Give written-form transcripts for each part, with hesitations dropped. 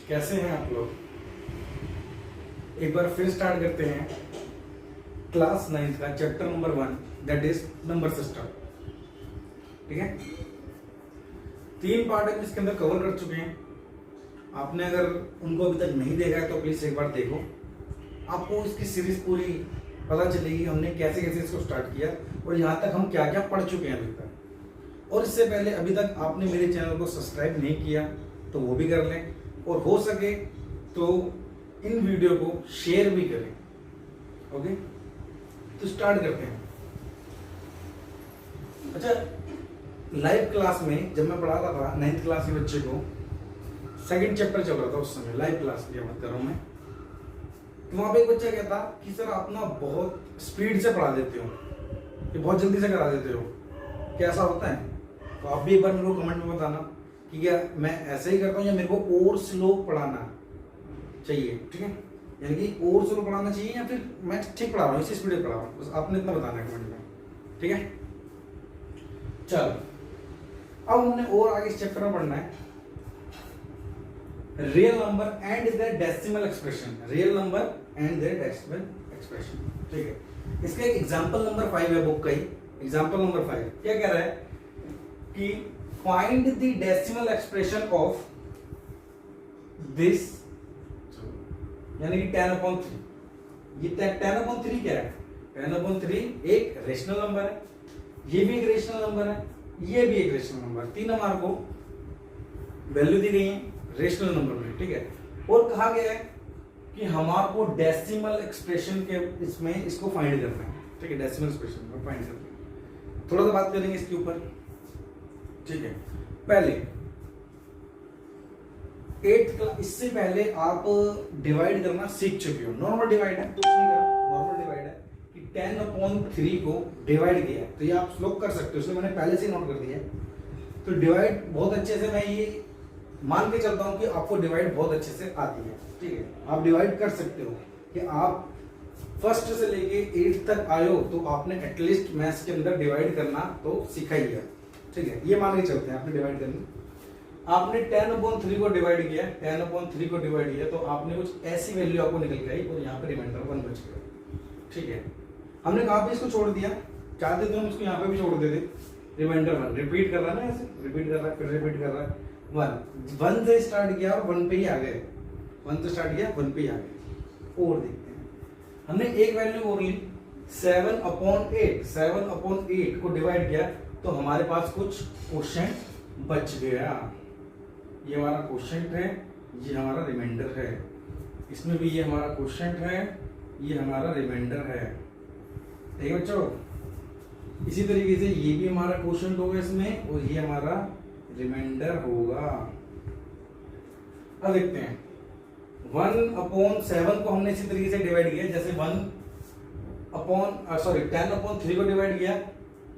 कैसे हैं आप लोग? एक बार फिर स्टार्ट करते हैं क्लास 9th का chapter number 1, that is number system. ठीक है, 3 पार्ट हम इसके अंदर कवर कर चुके हैं। आपने अगर उनको अभी तक नहीं देखा है तो प्लीज एक बार देखो, आपको इसकी सीरीज पूरी पता चलेगी हमने कैसे कैसे इसको स्टार्ट किया और यहाँ तक हम क्या क्या पढ़ चुके हैं अभी तक। और इससे पहले अभी तक आपने मेरे चैनल को सब्सक्राइब नहीं किया तो वो भी कर लें, और हो सके तो इन वीडियो को शेयर भी करें। ओके, तो स्टार्ट करते हैं। अच्छा, लाइव क्लास में जब मैं पढ़ाता था 9th क्लास के बच्चे को, 2nd चैप्टर चल रहा था उस समय, लाइव क्लास की बात कर रहा हूं मैं, तो वहां पे एक बच्चा कहता कि सर आप ना बहुत स्पीड से पढ़ा देते हो, ये बहुत जल्दी से करा देते हो, क्या ऐसा होता है? तो आप भी एक बार मेरे को कमेंट में बताना कि क्या मैं ऐसे ही करता हूँ या मेरे को और स्लो पढ़ाना चाहिए। ठीक है, यानी कि और स्लो पढ़ाना चाहिए या फिर मैं ठीक पढ़ा रहा हूँ, इसी स्पीड में पढ़ा रहा हूँ, बस आपने इतना बताना है कमेंट में। ठीक है, चलो अब हमने और आगे इस चैप्टर में पढ़ना है real number and their decimal expression. Real number and their decimal expression. ठीक है, इसका एक एग्जांपल नंबर 5 है बुक का ही। एग्जांपल नंबर 5 क्या कह रहा है कि find the decimal expression of this, यानी कि 10/3। ये 10/3 क्या है? 10/3 एक रेशनल नंबर है, ये भी एक रेशनल नंबर है, ये भी एक रेशनल नंबर है। 3 हमारे को वैल्यू दी गई है रेशनल नंबर में। ठीक है, और कहा गया है कि हमारे को डेसिमल एक्सप्रेशन के इसमें इसको फाइंड करना है। ठीक है, डेसिमल एक्सप्रेशन को फाइंड करना है। थोड़ा सा बात करेंगे इसके ऊपर। ठीक है, पहले 8th क्लास, इससे पहले आप डिवाइड करना सीख चुके हो। नॉर्मल डिवाइड है, कुछ नहीं करा, नॉर्मल डिवाइड है कि 10/3 को डिवाइड किया, तो ये आप स्लो कर सकते हो, इसलिए मैंने पहले से नोट कर दिया है। तो डिवाइड बहुत अच्छे से, मैं ये मान के चलता हूं कि आपको डिवाइड बहुत अच्छे से आती है। ठीक है, आप डिवाइड कर सकते हो कि आप फर्स्ट से लेके 8th तक आए हो तो आपने एटलीस्ट मैथ्स के अंदर डिवाइड करना तो सीखा ही है। ठीक है, ये मान के चलते हैं आपने डिवाइड करनी। आपने 10/3 को डिवाइड किया, 10/3 को डिवाइड किया तो आपने कुछ ऐसी वैल्यू आपको निकल के आई और यहाँ पे रिमाइंडर 1 बच गया। ठीक है, हमने कहा पे इसको छोड़ दिया, चाहते तो हम इसको यहाँ पे भी छोड़ देते। रिमाइंडर 1 रिपीट कर रहा है ना, ऐसे रिपीट कर रहा है, फिर रिपीट कर रहा है। 1 से स्टार्ट किया और 1 पे ही आ गए, 1 से स्टार्ट किया 1 पे ही आ गए। और देखते हैं, हमने एक वैल्यू और ली 7/8, 7/8 को डिवाइड किया तो हमारे पास कुछ क्वेश्चन बच गया। ये हमारा क्वेश्चन है, ये हमारा रिमाइंडर है, इसमें भी ये हमारा क्वेश्चन है, ये हमारा रिमाइंडर है। ठीक है बच्चों, इसी तरीके से ये भी हमारा क्वेश्चन होगा इसमें और ये हमारा रिमाइंडर होगा। अब देखते हैं 1/7 को हमने इसी तरीके से डिवाइड किया, जैसे 10/3 को डिवाइड किया,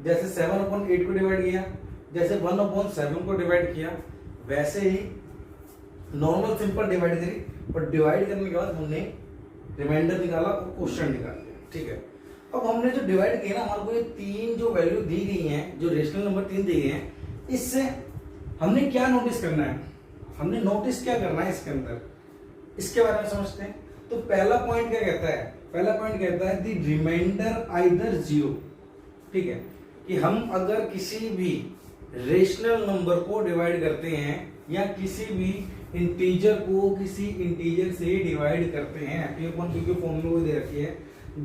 जैसे 7/8 को डिवाइड किया, जैसे 1/7 को डिवाइड किया, वैसे ही नॉर्मल सिंपल डिवाइड करी और डिवाइड करने के बाद हमने रिमाइंडर निकाला और क्वेश्चन निकाल दिया। ठीक है, अब हमने जो डिवाइड किया ना, हमारे को ये 3 जो वैल्यू दी गई हैं, जो रेशनल नंबर 3 दी गई हैं, इससे हमने क्या नोटिस करना है, हमने नोटिस क्या करना है इसके अंदर, इसके बारे में समझते हैं। तो पहला पॉइंट क्या कहता है? पहला पॉइंट कहता है द रिमाइंडर आइदर 0। ठीक है, कि हम अगर किसी भी रेशनल नंबर को डिवाइड करते हैं या किसी भी इंटीजर को किसी इंटीजर से डिवाइड करते हैं, P/Q के फॉर्म में वो दे रखी है,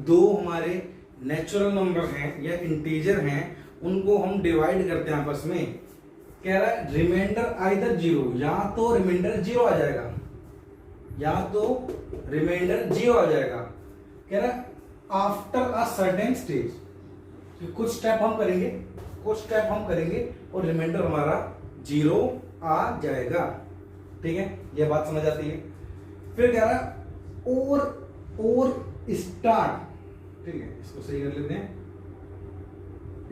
2 हमारे नेचुरल नंबर हैं या इंटीजर हैं, उनको हम डिवाइड करते हैं आपस में, कह रहा है रिमाइंडर आइदर 0, या तो रिमाइंडर 0 आ जाएगा, या तो रिमाइंडर 0 आ जाएगा। कह रहा है आफ्टर अ सर्टेन स्टेज, कुछ स्टेप हम करेंगे, कुछ स्टेप हम करेंगे और रिमाइंडर हमारा 0 आ जाएगा। ठीक है, ये बात समझ आती है। फिर कह रहा है और स्टार्ट। ठीक है, इसको सही कर लेते हैं,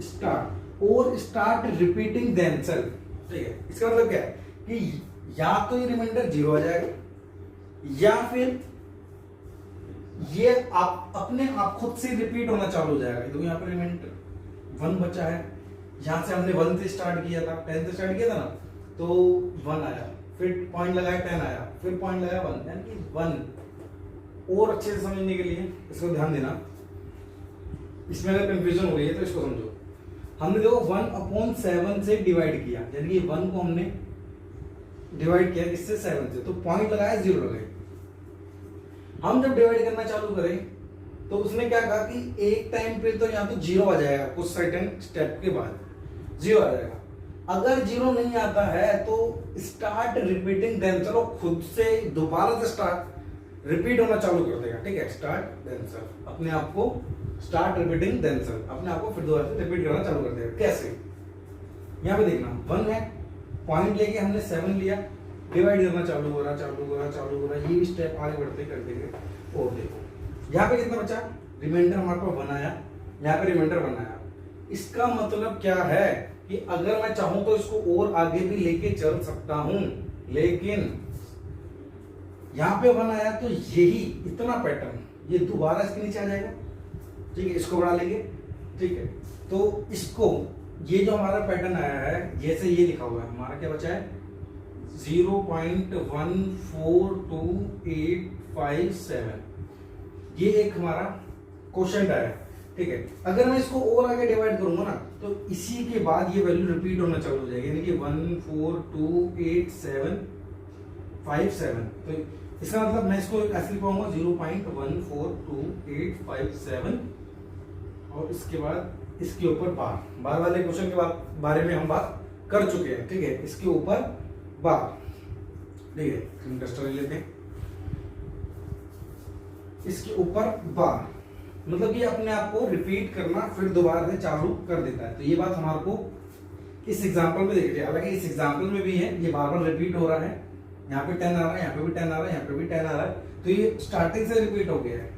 स्टार्ट और स्टार्ट रिपीटिंग देमसेल्फ। ठीक है, इसका मतलब क्या है कि या तो ये रिमाइंडर 0 आ जाएगा या फिर ये आप अपने आप खुद से रिपीट होना चालू हो जाएगा। तो यहाँ पर रिमाइंडर 1 बचा है, यहां से हमने 1 से स्टार्ट किया था, 10 से स्टार्ट किया था ना, तो 1 आया, फिर पॉइंट लगाया 10 आया, फिर पॉइंट लगाया 1, यानी कि 1। और अच्छे से समझने के लिए इसको ध्यान देना, इसमें अगर कंफ्यूजन हो रही है तो इसको समझो। हमने देखो 1/7 से डिवाइड किया, यानी कि 1 को हमने डिवाइड किया किससे, 7 से, तो पॉइंट लगाया 0 लगाए। हम जब डिवाइड करना चालू करें तो उसने क्या कहा कि एक टाइम पे तो यहाँ तो 0 आ जाएगा, कुछ सर्टेन स्टेप के बाद 0 आ जाएगा। अगर 0 नहीं आता है तो स्टार्ट रिपीटिंग देन, चलो खुद से दोबारा से स्टार्ट रिपीट होना चालू कर देगा, ठीक है। स्टार्ट देन सेल्फ, अपने आप को स्टार्ट रिपीटिंग देन सेल्फ, अपने आप को फिर दोबारा से रिपीट करना चालू कर देगा। कैसे, यहाँ पे देखना 1 है, पॉइंट लेके हमने 7 लिया, डिवाइड करना चालू हो रहा, ये भी स्टेप आगे बढ़ते करते गए। और देखो यहाँ पे कितना बचा, रिमाइंडर हमारे पास 1 आया, यहाँ पे रिमाइंडर 1 आया। इसका मतलब क्या है कि अगर मैं चाहूं तो इसको और आगे भी लेके चल सकता हूं, लेकिन यहां पे 1 आया तो यही इतना पैटर्न ये दोबारा इसके नीचे आ जाएगा, ठीक है। इसको बढ़ा लेंगे, ठीक है। तो इसको ये जो हमारा पैटर्न आया है, जैसे ये लिखा हुआ है, हमारा क्या बचा है 0.142857, ये एक हमारा क्वेश्चन आया, ठीक है। अगर मैं इसको और आगे डिवाइड करूंगा ना तो इसी के बाद ये वैल्यू रिपीट होना चालू हो जाएगी, यानी कि 1428757। तो इसका मतलब मैं इसको ऐसे लिख पाऊंगा 0.142857, और इसके बाद इसके ऊपर बार वाले क्वेश्चन के बारे में हम बात कर चुके हैं, ठीक है। इसके ऊपर बार, ठीक है, इंडस्टर लेते हैं, इसके ऊपर बार, मतलब ये अपने आप को रिपीट करना फिर दोबारा से चालू कर देता है। तो ये बात हमारे को इस एग्जांपल में देख लीजिए, हालांकि इस एग्जांपल में भी है, ये बार बार रिपीट हो रहा है, यहाँ पे 10 आ रहा है, यहाँ पे भी 10 आ रहा है, यहाँ पे भी 10 आ रहा है, तो ये स्टार्टिंग से रिपीट हो गया है,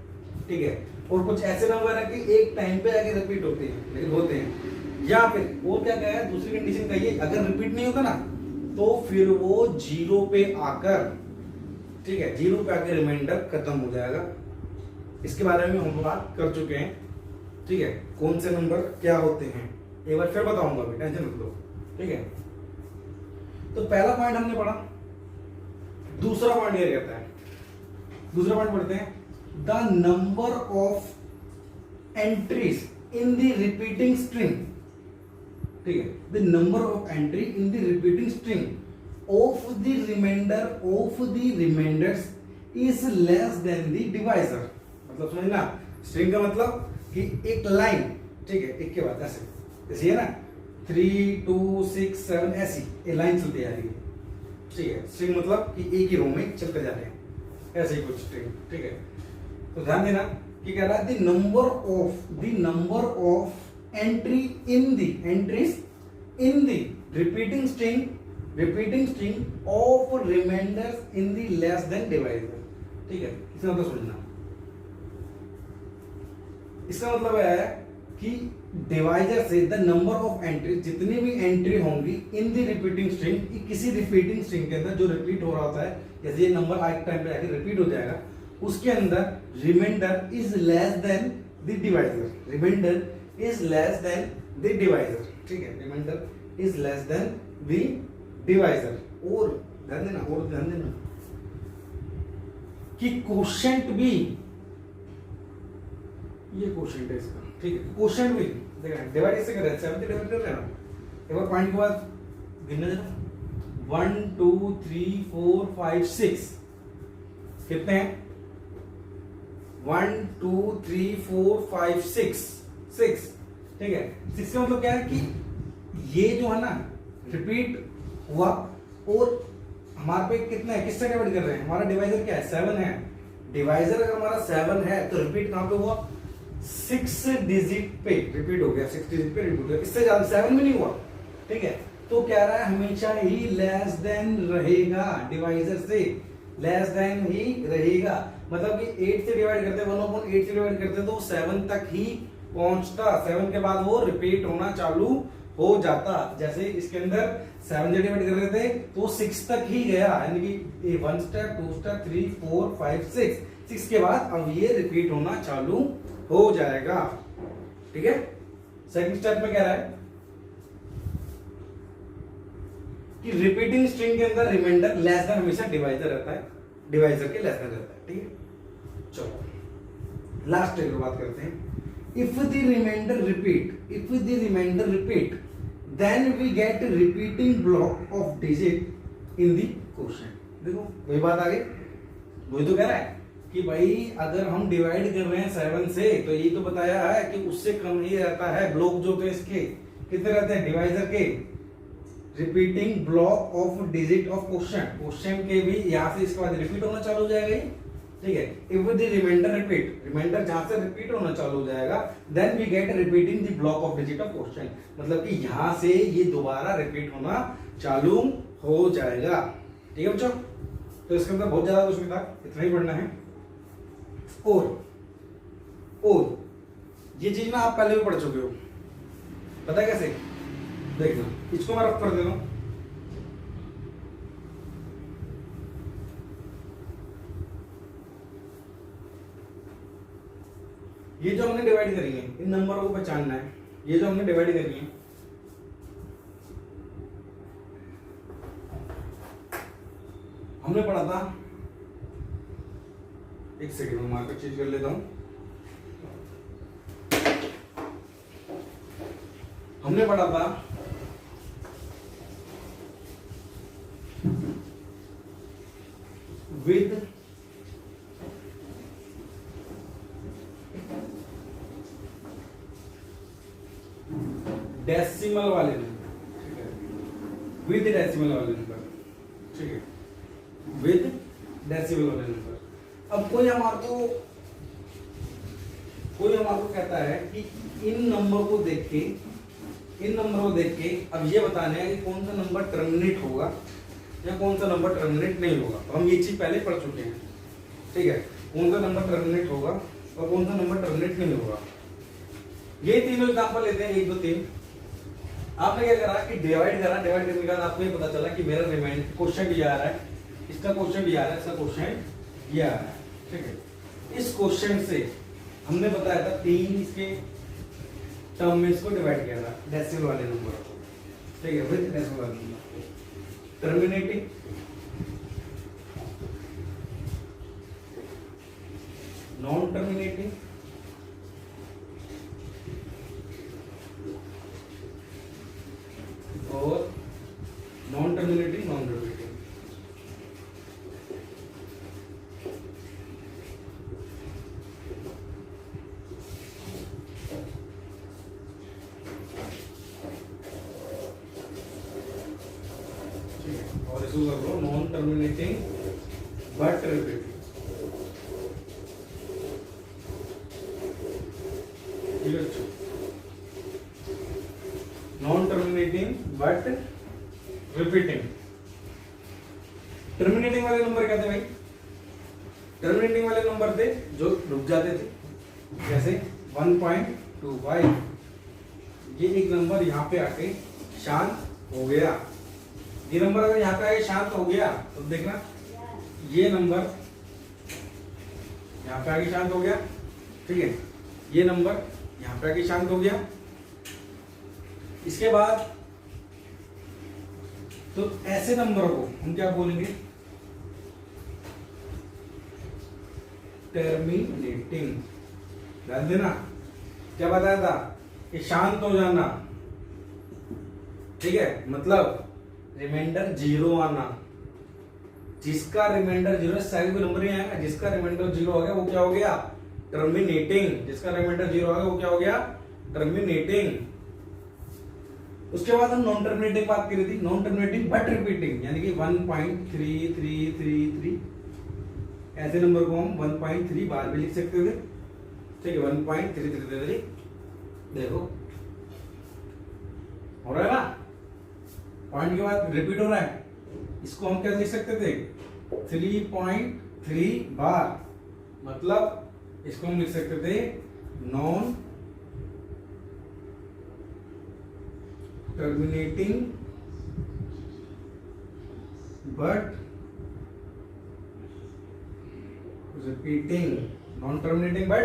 ठीक है। और कुछ ऐसे नंबर है कि एक टाइम पे आगे रिपीट होते हैं, लेकिन होते हैं। यहाँ पे वो क्या कहा है, दूसरी कंडीशन कहिए, अगर रिपीट नहीं होता ना तो फिर वो 0 पे आकर, ठीक है, 0 पे आकर रिमाइंडर खत्म हो जाएगा। इसके बारे में हम बात कर चुके हैं, ठीक है। कौन से नंबर क्या होते हैं एक बार फिर बताऊंगा, अभी टेंशन मत लो, ठीक है। तो पहला पॉइंट हमने पढ़ा, दूसरा पॉइंट ये कहता है, दूसरा पॉइंट पढ़ते हैं, the number of entries in the repeating string, ठीक है, the number of entry in the repeating string of the remainders is less than the divisor. मतलब समझना, स्ट्रिंग का मतलब कि एक लाइन, ठीक है, एक के बाद ऐसे जैसे है ना 3 2 6 7 ऐसी एक लाइन चलती जा रही है, ठीक है। स्ट्रिंग मतलब कि एक ही रो में चलते जा रहे हैं, ऐसे ही कुछ स्ट्रिंग, ठीक है। तो ध्यान देना कि कह रहा है the number of entry in the entries in the repeating string of remainders in the less than divisor, ठीक है। इसका मतलब समझना, इसका मतलब है कि डिवाइजर से द नंबर ऑफ एंट्री, जितनी भी एंट्री होंगी इन द रिपीटिंग स्ट्रिंग, किसी रिपीटिंग स्ट्रिंग के अंदर जो रिपीट हो रहा होता है, जैसे ये नंबर एक टाइम पे आके रिपीट हो जाएगा, उसके अंदर remainder is less than the divisor, remainder is less than the divisor, ठीक है, remainder is less than the divisor. और ध्यान देना कि क्वोशिएंट भी, ये क्वोशिएंट है इसका, ठीक है, क्वोशिएंट भी देखना, डिवाइड इससे कर रहे हैं, 7 से डिवाइड कर रहे हैं ना, एक बार पॉइंट के बाद गिनने देना, 1 2 3 4 5 6 कितने हैं, 1 2 3 4 5 6, ठीक है। 6 का मतलब क्या है कि ये जो है ना रिपीट हुआ, और हमारे पे कितना है, किससे डिवाइड कर रहे हैं, हमारा डिवाइजर क्या है 7 है। डिवाइजर अगर हमारा 7 है तो रिपीट कहां पे हुआ, 6 डिजिट पे रिपीट हो गया, 6 डिजिट पे रिपीट हो गया, इससे ज्यादा 7 में नहीं हुआ, ठीक है। तो कह रहा है हमेशा ही लेस देन रहेगा, डिवाइजर से लेस देन ही रहेगा, मतलब कि 8 से डिवाइड करते, 1/8 से डिवाइड करते तो 7 तक ही पहुंचता, 7 के बाद वो रिपीट होना चालू हो जाता। जैसे इसके अंदर 7 से डिवाइड कर रहे थे तो 6 तक ही गया, यानी कि 1 स्टेप 2 स्टेप 3 4 5 6 के बाद अब ये रिपीट होना चालू हो जाएगा, ठीक है। सेकंड स्टेप में कह रहा है कि रिपीटिंग स्ट्रिंग के अंदर रिमाइंडर लेस देन हमेशा डिवाइजर रहता है, डिवाइजर के लेस देन रहता है। ठीक है, चलो लास्ट एक बात करते हैं। If the remainder repeat then we get repeating block of digit in the question. देखो वही बात आ गई, वही तो कह रहा है कि भाई अगर हम डिवाइड कर रहे हैं 7 से तो ये तो बताया है कि उससे कम ही रहता है ब्लॉक जो तो इसके कितने रहते हैं डिवाइजर के, repeating block of digit of question के भी यहाँ से इसके बाद रिपीट होना चालू हो जाएगा। ठीक है, इफ द रिमाइंडर जहां से रिपीट होना चालू हो जाएगा then we get repeating the block of digit of question, मतलब कि यहां से ये दोबारा रिपीट होना चालू हो जाएगा। ठीक है बच्चों, तो इसके अंदर बहुत ज्यादा कुछ नहीं था, इतना ही पढ़ना है। और ये चीज ना आप पहले भी पढ़ चुके हो, पता है कैसे, देखना इसको मैं रफ कर देता हूं। ये जो हमने डिवाइड करी है इन नंबरों को पहचानना है, ये जो हमने डिवाइड करी है हमने पढ़ा था, एक सेकंड में मार्कर चेंज कर लेता हूं। हमने पढ़ा था विद डेसिमल वाले नंबर, ठीक है, विद डेसिमल वाले नंबर, ठीक है, विद डेसिमल वाले नंबर। अब कोई हमारे को कहता है कि इन नंबर को देख के अब ये बताना है कि कौन सा नंबर टर्मिनेट होगा या कौन सा नंबर टर्मिनेट नहीं होगा। तो हम ये चीज पहले पढ़ चुके हैं, ठीक है, कौन सा नंबर टर्मिनेट होगा और कौन सा नंबर टर्मिनेट नहीं होगा। ये तीनों एग्जांपल लेते हैं, 1 2 3। आपने क्या करा कि डिवाइड करने के बाद आपको ये पता चला कि मेरा रिमाइंड क्वेश्चन भी आ रहा है, इसका क्वेश्चन भी आ रहा है, इसका क्वेश्चन ये आ रहा है। ठीक है, इस क्वेश्चन से हमने बताया था 3 इसके टर्म में इसको डिवाइड किया था डेसिमल वाले नंबर को, ठीक है, विद डेसिमल वाले नंबर टर्मिनेटिंग, नॉन टर्मिनेटिंग और नॉन टर्मिनेटिंग नॉन टर्मिनेटिंग। और इसको कर लो non terminating but repeating. Non terminating but repeating. Terminating वाले नंबर क्या थे भाई? टर्मिनेटिंग वाले नंबर थे जो रुक जाते थे, जैसे 1.25। ये एक नंबर यहाँ पे आके शांत हो गया। ये नंबर अगर यहाँ पे आके शांत हो गया तो देखना ये नंबर यहाँ पे आके शांत हो गया, ठीक है, ये नंबर यहाँ पे आके शांत हो गया। इसके बाद तो ऐसे नंबर को हम क्या बोलेंगे? टर्मिनेटिंग। ध्यान देना क्या बताया था कि शांत हो जाना, ठीक है, मतलब रिमाइंडर 0 आना। जिसका रिमाइंडर 0 है कोई नंबर ही आएगा, जिसका रिमाइंडर 0 हो गया वो क्या हो गया? टर्मिनेटिंग। जिसका रिमाइंडर 0 हो गया वो क्या हो गया? टर्मिनेटिंग। उसके बाद हम नॉन टर्मिनेटिंग बात की थी, नॉन टर्मिनेटिंग बट रिपीटिंग, यानी कि 1.3333 ऐसे नंबर को हम 1.3 बार भी लिख सकते थे, ठीक है, 1.3333। देखो हो रहा है ना, पॉइंट के बाद रिपीट हो रहा है। इसको हम क्या लिख सकते थे? 3.3 बार, मतलब इसको हम लिख सकते थे non terminating but repeating, non terminating but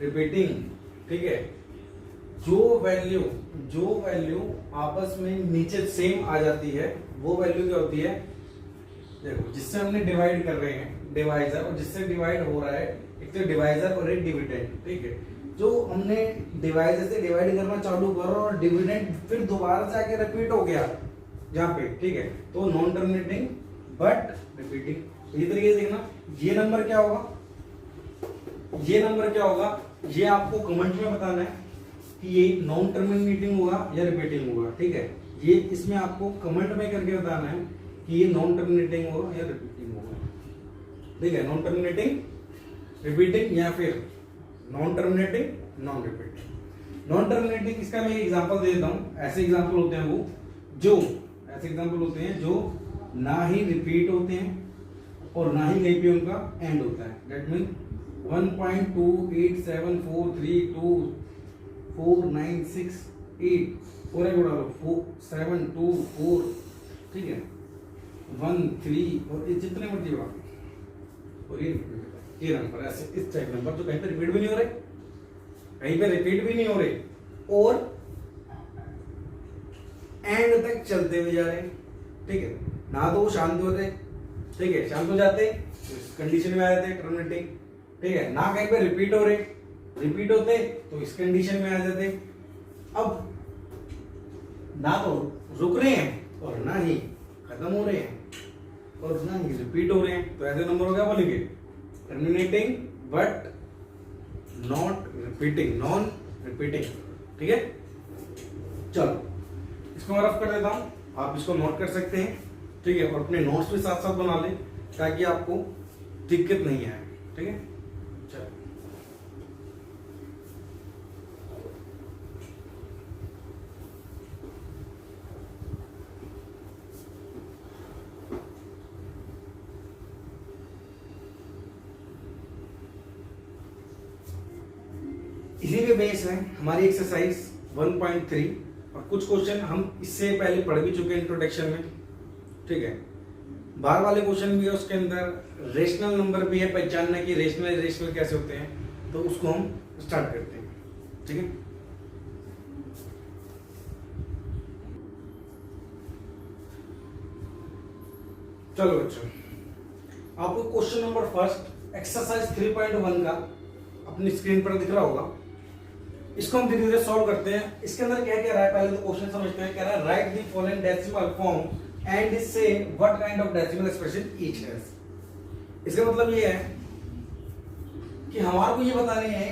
repeating, ठीक है। जो वैल्यू आपस में नीचे सेम आ जाती है वो वैल्यू क्या होती है, देखो जिससे हमने डिवाइड कर रहे हैं डिवाइजर, और जिससे डिवाइड हो रहा है एक तो डिवाइजर और एक डिविडेंड, ठीक है। जो हमने डिवाइजर से डिवाइड करना चालू करा और डिविडेंड फिर दोबारा से आके रिपीट हो गया यहाँ पे, ठीक है, तो नॉन टर्मिनेटिंग बट रिपीटिंग। इसी तरीके से देखना ये नंबर क्या होगा, ये नंबर क्या होगा, ये आपको कमेंट में बताना है कि ये नॉन टर्मिनेटिंग होगा या रिपीटिंग होगा, ठीक है। ये इसमें आपको कमेंट में करके बताना है कि ये नॉन टर्मिनेटिंग होगा या रिपीटिंग होगा, ठीक है। नॉन टर्मिनेटिंग रिपीटिंग या फिर non terminating non repeating. Non terminating इसका मैं एग्जांपल दे देता हूं। ऐसे एग्जांपल होते हैं वो जो ऐसे एग्जांपल होते हैं जो ना ही रिपीट होते हैं और ना ही कहीं पे उनका एंड होता है। दैट मीन 1.287432496 पूरा जोड़ा लो 4724, ठीक है, 13 और ये जितने मर्जी हो और ये नंबर ऐसे इस टाइप नंबर जो कहीं पे रिपीट भी नहीं हो रहे, कहीं पे रिपीट भी नहीं हो रहे और एंड तक चलते हुए जा रहे हैं, ठीक है। ना तो वो शांत होते, ठीक है, शांत हो जाते इस कंडीशन में आ जाते टर्मिनेटिंग, ठीक है, ना कहीं पे रिपीट हो रहे, रिपीट होते तो इस कंडीशन में आ जाते। अब ना तो रुक रहे हैं और ना ही खत्म हो रहे हैं और ना ही रिपीट हो रहे हैं, तो ऐसे नंबर हो गया बोलेंगे terminating but not repeating, non repeating, ठीक है। चलो इसको मैं रफ कर देता हूं, आप इसको नोट कर सकते हैं, ठीक है, और अपने नोट्स भी साथ साथ बना लें ताकि आपको दिक्कत नहीं आए, ठीक है। चलो इसी पे बेस है हमारी एक्सरसाइज 1.3 और कुछ क्वेश्चन हम इससे पहले पढ़ भी चुके हैं इंट्रोडक्शन में, ठीक है। बाहर वाले क्वेश्चन भी है, उसके अंदर रेशनल नंबर भी है, पहचानना कि रेशनल इरेशनल कैसे होते हैं, तो उसको हम स्टार्ट करते हैं, ठीक है। चलो बच्चों, आपको क्वेश्चन नंबर फर्स्ट एक्सरसाइज 3.1 का अपनी स्क्रीन पर दिख रहा होगा, इसको हम धीरे धीरे सॉल्व करते हैं। इसके अंदर क्या कह रहा है पहले तो क्वेश्चन समझते हैं। कह रहा है right the following decimal form and say what kind of decimal expression each has. इसका मतलब ये है कि हमारे को ये बताने हैं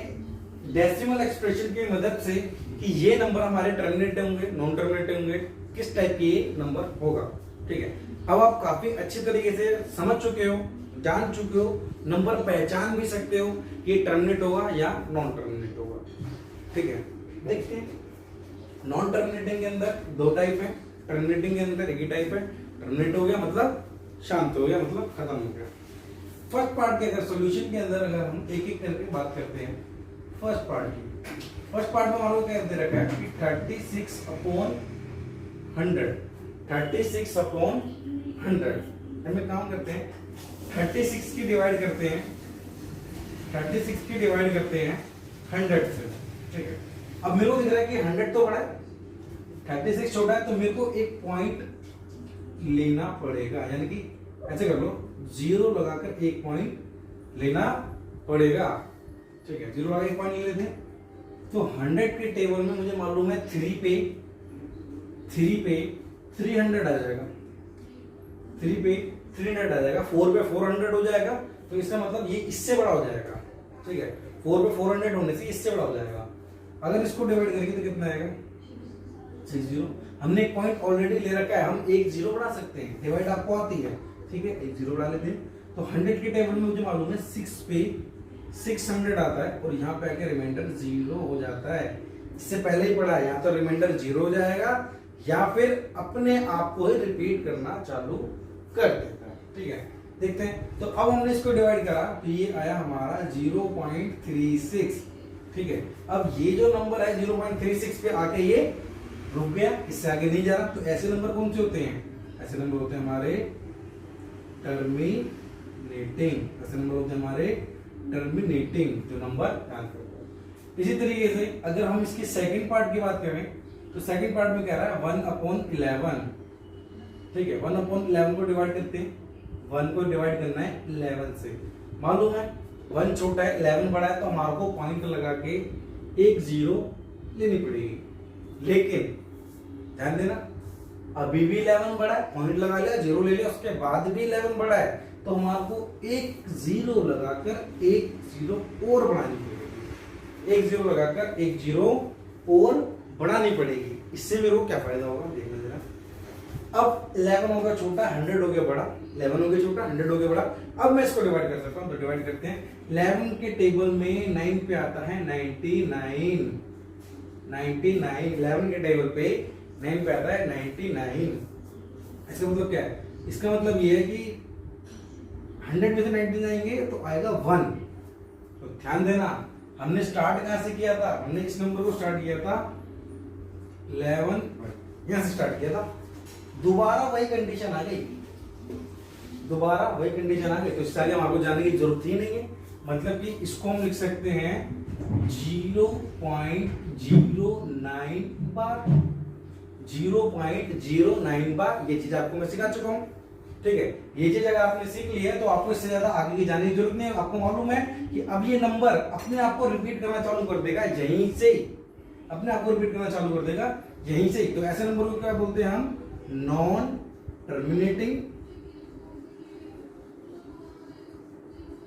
डेसिमल एक्सप्रेशन की मदद से कि ये नंबर हमारे टर्मिनेट होंगे नॉन टर्मिनेट होंगे, किस टाइप की ये नंबर होगा, ठीक है। अब आप काफी अच्छी तरीके से समझ चुके हो, जान चुके हो, नंबर पहचान भी सकते हो कि ये टर्मिनेट होगा या नॉन टर्मिनेट होगा, ठीक है। देखते हैं नॉन टर्मिनेटिंग के अंदर दो टाइप है, टर्मिनेटिंग के अंदर एक ही टाइप है। टर्मिनेट हो गया मतलब शांत हो गया, मतलब खत्म हो गया। फर्स्ट पार्ट के अगर सॉल्यूशन के अंदर अगर हम एक एक करके बात करते हैं फर्स्ट पार्ट की, फर्स्ट पार्ट में हमारे को क्या दे रखा है कि 36/100, 36/100 हम एक काम करते हैं 36 की डिवाइड करते हैं 100 से, ठीक है। अब मेरे को दिख रहा है कि 100 तो बड़ा है, 36 छोटा है, तो मेरे को एक पॉइंट लेना पड़ेगा, यानी कि ऐसे कर लो 0 लगाकर एक पॉइंट लेना पड़ेगा, ठीक है। 0 लगा एक पॉइंट ले लेते हैं, तो 100 के टेबल में मुझे मालूम है 3 पे 300 आ जाएगा, 3 पे 300 आ जाएगा, 4 पे 400 हो जाएगा, तो इसका मतलब ये इससे बड़ा हो जाएगा, ठीक है। 4 पे 400 होने से इससे बड़ा हो जाएगा। अगर इसको डिवाइड करेंगे तो कितना आएगा 60। हमने एक पॉइंट ऑलरेडी ले रखा है, हम एक 0 बढ़ा सकते हैं, डिवाइड आपको आती है, ठीक है, एक 0 बढ़ा लेते हैं। तो 100 के टेबल में मुझे मालूम है 6 पे 600 आता है और यहाँ पे आके रिमाइंडर 0 हो जाता है। इससे पहले ही पढ़ा है, या तो रिमाइंडर 0 हो जाएगा या फिर अपने आप को ही रिपीट करना चालू कर देता है, ठीक है। देखते हैं, तो अब हमने इसको डिवाइड करा तो ये आया हमारा 0.36, ठीक है। अब ये जो नंबर है 0.36 पे आके ये रुक गया, इससे आगे नहीं जा रहा, तो ऐसे नंबर कौन से होते हैं, ऐसे नंबर होते हैं हमारे टर्मिनेटिंग, ऐसे नंबर होते हैं हमारे टर्मिनेटिंग, जो नंबर इसी तरीके से अगर हम इसके सेकंड पार्ट की बात करें तो सेकंड पार्ट में कह रहा है 1/11, ठीक है। 1/11 को डिवाइड करते हैं, 1 को डिवाइड करना है 11 से। मालूम है 1 छोटा है 11 बड़ा है, तो हमारे को पॉइंट लगा के एक जीरो लेनी पड़ेगी। लेकिन ध्यान देना अभी भी 11 बड़ा है, पॉइंट लगा लिया, जीरो ले लिया, उसके बाद भी 11 बड़ा है, तो हमारे को एक जीरो लगाकर एक जीरो और बढ़ानी पड़ेगी। एक जीरो लगाकर एक जीरो और बढ़ानी पड़ेगी। इससे मेरे को क्या फायदा होगा देखना जरा। अब 11 हो गया छोटा, 100 हो गया बड़ा, 11 हो गया छोटा, 100 हो गया बड़ा। अब मैं इसको डिवाइड कर सकता हूँ, तो डिवाइड करते हैं। 11 के टेबल में 9 पे आता है 99, 11 के टेबल पे 9 पे आता है 99। इसका मतलब क्या है? इसका मतलब ये है कि 100 में से 90 जाएंगे तो आएगा 1। तो ध्यान देना हमने स्टार्ट कहां से किया था? हमने इस नंबर को स्टार्ट किया था 11, यहां से स्टार्ट किया था। दोबारा वही कंडीशन आ गई, दोबारा वही कंडीशन आ गई, तो इससे आगे हमारे जाने की जरूरत ही नहीं है। मतलब कि इसको हम लिख सकते हैं 0.09 बार, 0.09 बार। ये चीज आपको मैं सिखा चुका हूं, ठीक है। ये चीज अगर आपने सीख ली है तो आपको इससे ज्यादा आगे की जाने की जरूरत नहीं है। आपको मालूम है कि अब ये नंबर अपने आप को रिपीट करना चालू कर देगा यहीं से, अपने आप को रिपीट करना चालू कर देगा यहीं से। तो ऐसे नंबर को क्या बोलते हैं हम? Non terminating,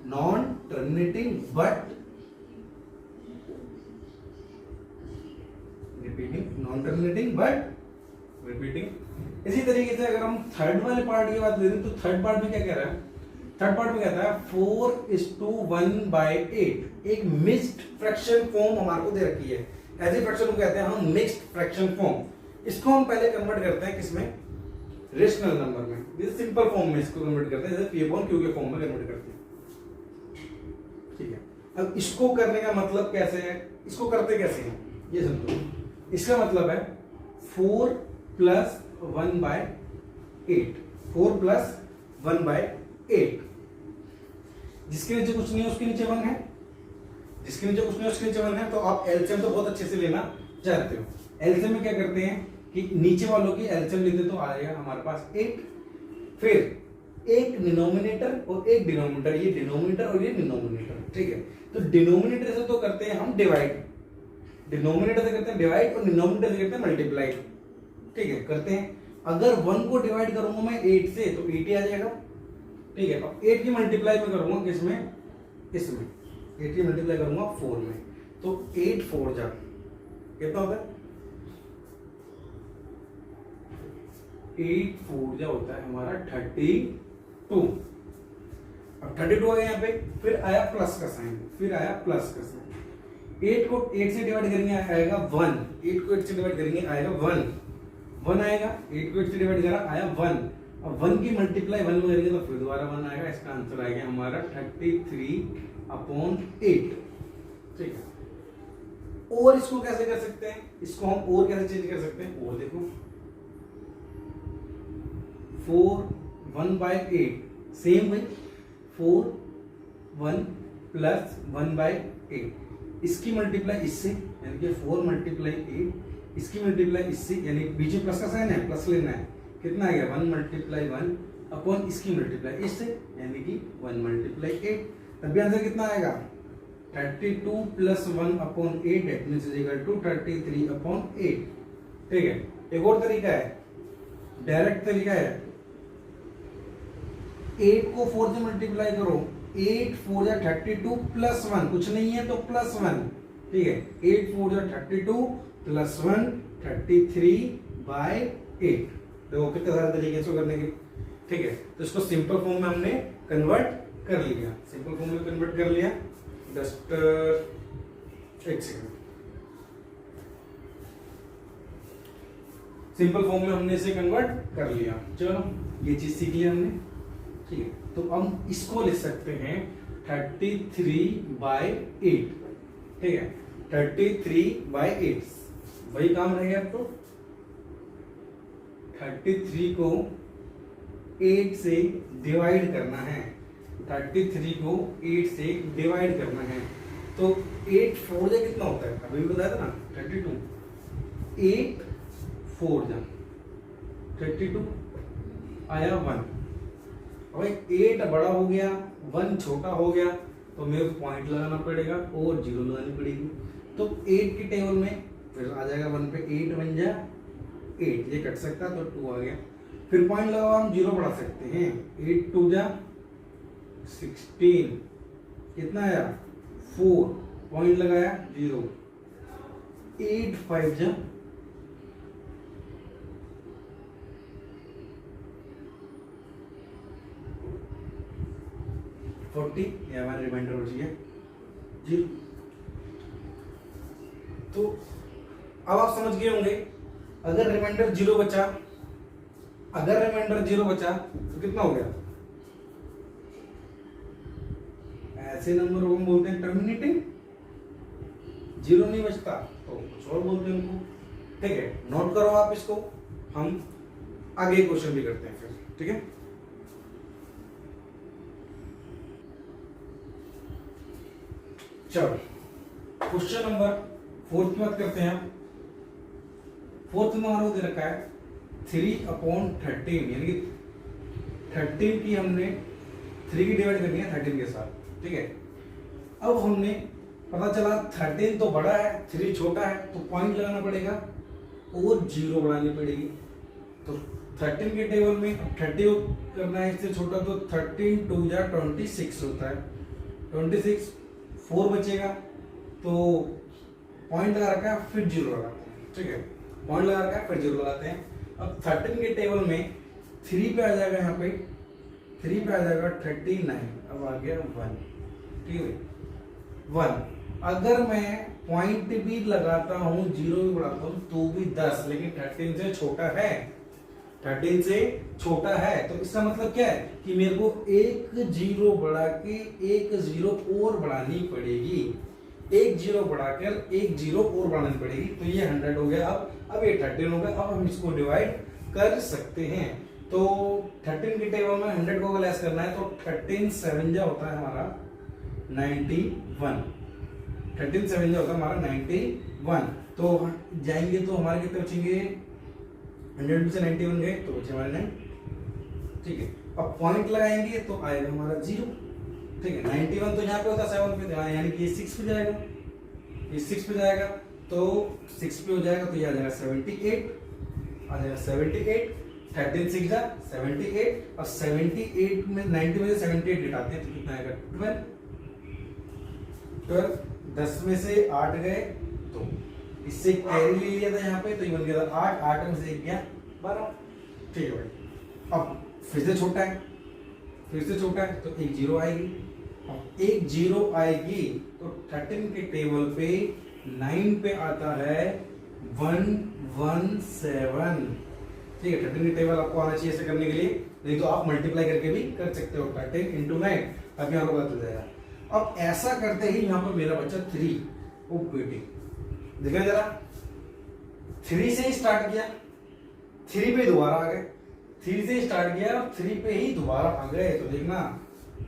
non terminating but repeating, non terminating but repeating. इसी तरीके से अगर हम थर्ड वाले पार्ट की बात करें तो थर्ड पार्ट में क्या कह रहा है? थर्ड पार्ट में कहता है 4:1/8। एक मिक्स्ड फ्रैक्शन फॉर्म हमारे को दे रखी है। ऐसे फ्रैक्शन को कहते हैं हम मिक्स्ड फ्रैक्शन फॉर्म। इसको हम पहले कन्वर्ट करते हैं किसमें? रेशनल नंबर में। ये सिंपल फॉर्म में इसको कन्वर्ट करते हैं, जैसे P/Q के फॉर्म में कन्वर्ट करते हैं, ठीक है। अब इसको करने का मतलब कैसे है? इसको करते कैसे हैं ये समझो। इसका मतलब है 4 + 1/8, 4 + 1/8। जिसके नीचे कुछ नहीं है उसके नीचे 1 है, जिसके नीचे कुछ नहीं है उसके नीचे 1 है। तो आप एलसीएम तो बहुत अच्छे से लेना जानते हो। एलसीएम में क्या करते हैं कि नीचे वालों की एलसीएम लेते तो आएगा हमारे पास 8, फिर एक डिनोमिनेटर और एक डिनोमिनेटर, ये डिनोमिनेटर और ये डिनोमिनेटर, ठीक है। तो डिनोमिनेटर से तो करते हैं हम डिवाइड, डिनोमिनेटर से करते हैं डिवाइड और डिनोमिनेटर से करते हैं मल्टीप्लाई, ठीक है। करते हैं। अगर 1 को डिवाइड करूंगा मैं 8 से तो 8 ही आ जाएगा, ठीक है। अब 8 की मल्टीप्लाई में करूंगा किसमें? इसमें 8 की मल्टीप्लाई करूंगा 4 में, तो 8 4 जा कितना होता है? 8 4 जा होता है हमारा 32। अब 32 आ गया यहाँ पे, फिर आया प्लस का साइन, फिर आया प्लस का साइन। 8 को 8 से डिवाइड करेंगे आएगा 1, 8 को 8 से डिवाइड करेंगे आएगा 1 आएगा। 8 को 8 से डिवाइड करा आया 1। अब 1 की मल्टीप्लाई 1 में करेंगे तो फिर दोबारा 1 आएगा। इसका आंसर आएगा हमारा 33/8, ठीक है। और इसको कैसे कर सकते हैं? इसको हम और कैसे चेंज कर सकते हैं? और देखो 4 1/8 सेम वही 4 1 + 1/8। इसकी मल्टीप्लाई इससे यानी कि 4 × 8, इसकी मल्टीप्लाई इससे यानी बीच में प्लस का साइन है, प्लस लेना है। कितना आ गया? 1 × 1 अपॉन इसकी मल्टीप्लाई इससे यानी कि 1 × 8। तब आंसर कितना आएगा? 32 + 1/8 दैट मींस = 33/8, ठीक है। एक और तरीका है, डायरेक्ट तरीका है। 8 को 4 से मल्टीप्लाई करो, 8 4 जा 32 + 1, कुछ नहीं है तो +1, ठीक है। 8 4 जा 32 + 1 33/8। देखो कितने सारे तरीके से करने के, ठीक है। तो इसको सिंपल फॉर्म में हमने कन्वर्ट कर लिया, सिंपल फॉर्म में कन्वर्ट कर लिया। जस्ट एक सेकंड, सिंपल फॉर्म में हमने इसे कन्वर्ट कर लिया। चलो ये चीज सीख लिया हमने, ठीक है। तो हम इसको लिख सकते हैं 33/8, ठीक है। 33/8 वही काम रह गया। अब तो 33 को 8 से डिवाइड करना है, 33 को 8 से डिवाइड करना है। तो 8 4 जा कितना होता है, अभी भी बताया था ना 32। 8 4 जा 32 आया 1। अब 8 बड़ा हो गया 1 छोटा हो गया तो मेरे को पॉइंट लगाना पड़ेगा और 0 लगानी पड़ेगी। तो 8 की टेबल में फिर आ जाएगा 1 पे 8 बन जा 8, ये कट सकता तो 2 आ गया। फिर पॉइंट लगाओ, हम 0 बढ़ा सकते हैं। 8 2 जा 16, कितना आया 4, पॉइंट लगाया 0। 8 5 जा 40, ये हमारा रिमाइंडर हो गया 0। तो अब आप समझ गए होंगे, अगर रिमाइंडर 0 बचा, अगर रिमाइंडर 0 बचा तो कितना हो गया, ऐसे नंबर को हम बोलते हैं टर्मिनेटिंग। 0 नहीं बचता तो कुछ और बोलते हैं उनको। ठीक है, नोट करो आप इसको, हम आगे क्वेश्चन भी करते हैं फिर। ठीक है, चलो क्वेश्चन नंबर 4 की बात करते हैं। 4 में हमारा दे रखा है 3/13, यानी कि 13 की हमने 3 की डिवाइड करनी है 13 के साथ। ठीक है, अब हमने पता चला 13 तो बड़ा है 3 छोटा है, तो पॉइंट लगाना पड़ेगा और 0 बढ़ानी पड़ेगी। तो 13 के टेबल में 30 करना है इससे छोटा, तो 13 2 जा 26 होता है। 26 4 बचेगा तो पॉइंट लगा रखा है फिर 0 लगाते हैं। ठीक है, पॉइंट लगा रखा है फिर 0 लगाते हैं। अब 13 के टेबल में 3 पे आ जाएगा, यहाँ पे 3 पे आ जाएगा 39, अब आ गया 1। ठीक है 1, अगर मैं पॉइंट भी लगाता हूं 0 भी बढ़ाता हूं तो भी 10, लेकिन 13 से छोटा है, 13 से छोटा है। तो इसका मतलब क्या है कि मेरे को एक 0 बढ़ा के एक 0 और बढ़ानी पड़ेगी, एक 0 बढ़ाकर एक 0 और बढ़ानी पड़ेगी। तो ये 100 हो गया। अब ये 13 हो गया। अब हम इसको डिवाइड कर सकते हैं। तो 13 की टेबल में 100 को लेस करना है, तो 13 7 जा होता है हमारा 91। 13 7 जा होता है हमारा 91। तो जाएंगे तो हमारे कितने बचेंगे, 100 में से 91 गए तो बचे हमारे 9। ठीक है, अब पॉइंट लगाएंगे तो आएगा हमारा 0। ठीक है, 91 तो यहाँ पे होता है 7 पे, यानी कि ये 6 पे जाएगा, ये 6 पे जाएगा तो 6 पे हो जाएगा, तो ये आ जाएगा 78, आ जाएगा 78। 13 6 जा 78, और 78 में 90 में से 78 घटाते हैं तो कितना आएगा 12। 10 में से 8 गए तो इससे कैरी ले लिया था यहाँ पे, तो ये बन गया था 8, 8 में से 1 गया 12। ठीक है भाई, अब फिर से छोटा है, फिर से छोटा है तो एक 0 आएगी। अब एक 0 आएगी तो 13 के टेबल पे 9 पे आता है 117। ठीक है, 13 की टेबल आपको आना चाहिए ऐसे करने के लिए, नहीं तो आप मल्टीप्लाई करके भी कर सकते हो 13 × 9, ताकि आपको पता चल जाएगा। अब ऐसा करते ही यहाँ पर मेरा बच्चा 3, ओ बेटी देखा जरा, 3 से ही स्टार्ट किया, 3 पे दोबारा आ गए, 3 से स्टार्ट किया और 3 पे ही दोबारा आ गए। तो देखना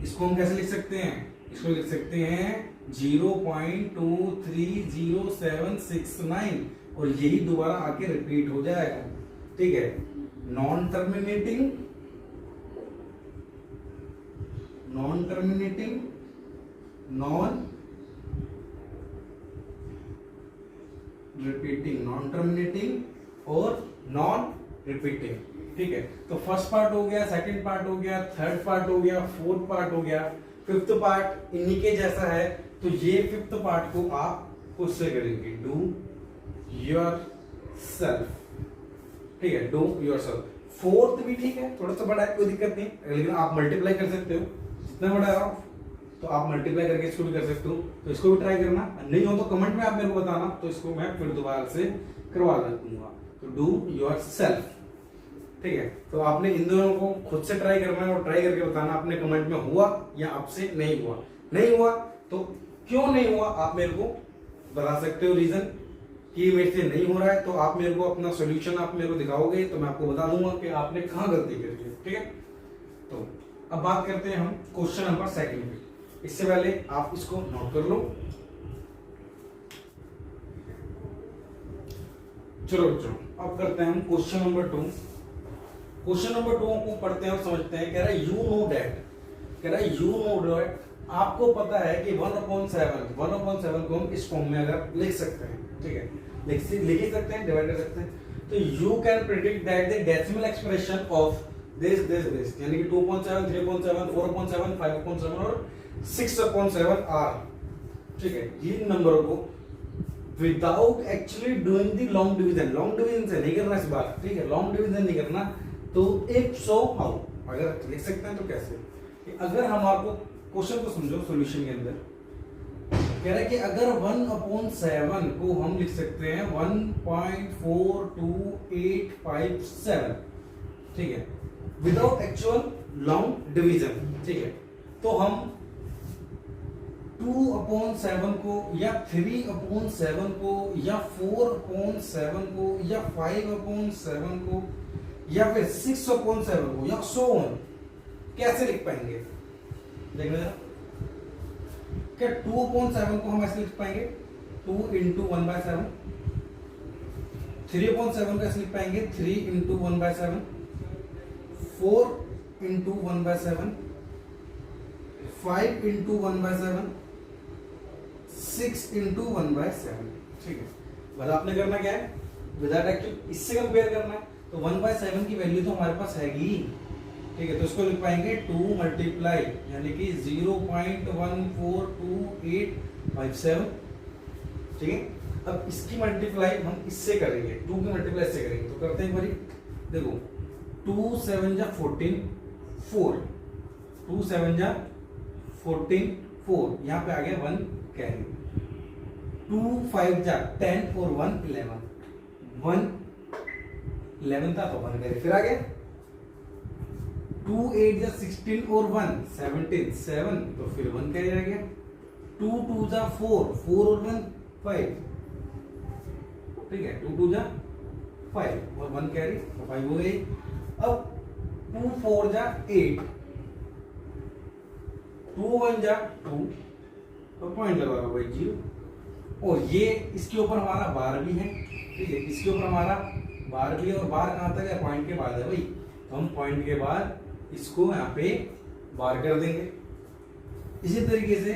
इसको हम कैसे लिख सकते हैं, इसको लिख सकते हैं 0.23069, और यही दोबारा आके रिपीट हो जाएगा। ठीक है, नॉन टर्मिनेटिंग नॉन टर्मिनेटिंग और नॉन रिपीटिंग। ठीक है, तो फर्स्ट पार्ट हो गया, सेकंड पार्ट हो गया, थर्ड पार्ट हो गया, फोर्थ पार्ट हो गया, फिफ्थ पार्ट इन्हीं के जैसा है। तो ये फिफ्थ पार्ट को आप खुद से करेंगे, डू योर सेल्फ। ठीक है, डू योर सेल्फ। फोर्थ भी ठीक है, थोड़ा सा बड़ा है, कोई दिक्कत नहीं, लेकिन आप मल्टीप्लाई कर सकते हो, जितना बड़ा है तो आप मल्टीप्लाई करके इसको भी कर सकते हो। तो इसको भी ट्राई करना, नहीं हो तो कमेंट में आप मेरे को बताना, तो इसको मैं फिर दोबारा से करवा दूंगा। तो डू योर सेल्फ। ठीक है, तो आपने इन दोनों को खुद से ट्राई करना है और ट्राई करके बताना अपने कमेंट में हुआ या आपसे नहीं हुआ। नहीं हुआ तो क्यों नहीं हुआ आप मेरे को बता सकते हो रीजन, कि मेरे से नहीं हो रहा है। तो आप मेरे को अपना सॉल्यूशन आप मेरे को दिखाओगे तो मैं आपको बता दूंगा कि आपने कहाँ गलती करी है। ठीक है, तो अब बात करते हैं हम क्वेश्चन नंबर 2 पे। इससे पहले आप इसको नोट कर लो। चलो बच्चों, अब करते हैं हम क्वेश्चन नंबर 2। क्वेश्चन नंबर 2 को पढ़ते हैं और समझते हैं। कह रहा है यू नो दैट, कह रहा है यू नो दैट, आपको पता है कि 1/7 को हम इस फॉर्म में अगर लिख सकते हैं, ठीक है, लिख ही सकते हैं, डिवाइड कर सकते हैं, तो you can predict that the decimal expression of this यानी कि 2.7, 3.7, 4.7, 5.7 और 6/7 आर, ठीक है, इन नंबरों को without actually doing the long division से नहीं करना इस बार, ठीक है, लॉन्ग डिवीजन नहीं करना। तो इफ सो हाउ, अगर लिख सकते हैं तो कैसे, कि अगर हम आपको क्वेश्चन को समझो, सॉल्यूशन के अंदर कह रहा है कि अगर 1/7 को हम लिख सकते हैं 1.42857, ठीक है, विदाउट एक्चुअल लॉन्ग डिवीजन, ठीक है, तो हम 2/7 को या 3/7 को या 4/7 को या 5/7 को या फिर 6/7 को या so on कैसे लिख पाएंगे? देखना जरा, क्या 2/7 को हम ऐसे लिख पाएंगे 2 into 1/7, 3/7 को ऐसे लिख पाएंगे 3 into 1/7, 4 into 1/7, 5 into 1/7, 6 into 1/7, ठीक है। बस आपने करना क्या है, विदाउट एक्चुअल इससे कंपेयर करना है, तो 1/7 की वैल्यू तो हमारे पास हैगी, ठीक है, तो इसको लिख पाएंगे 2 मल्टीप्लाई यानी कि 0.14287, ठीक है। अब इसकी मल्टीप्लाई हम इससे करेंगे, 2 की मल्टीप्लाई इससे करेंगे, तो करते हैं एक बारी, देखो 2 7 जा 14 4, 2 7 जा 14 4, यहाँ पे आ गया 1 कैरी, 2 5 जा 10 और 1 11, 1 11 था तो 1 कैरी, फिर आ गया 2 8 जा 16 और 1 17 7, तो फिर 1 कैरी आ गया, 2 2 जा 4 4 और 1 5, ठीक है, 2 2 जा 5 और 1 कैरी, तो 5 हो गई। अब 2 4 जा 8, 2 1 जा 2, तो पॉइंट लगा भाई 0, और ये इसके ऊपर हमारा बार भी है, ठीक है, इसके ऊपर हमारा बार भी है, और बार कहां तक है, पॉइंट के बाद है भाई, तो हम पॉइंट के बाद इसको यहाँ पे बार कर देंगे। इसी तरीके से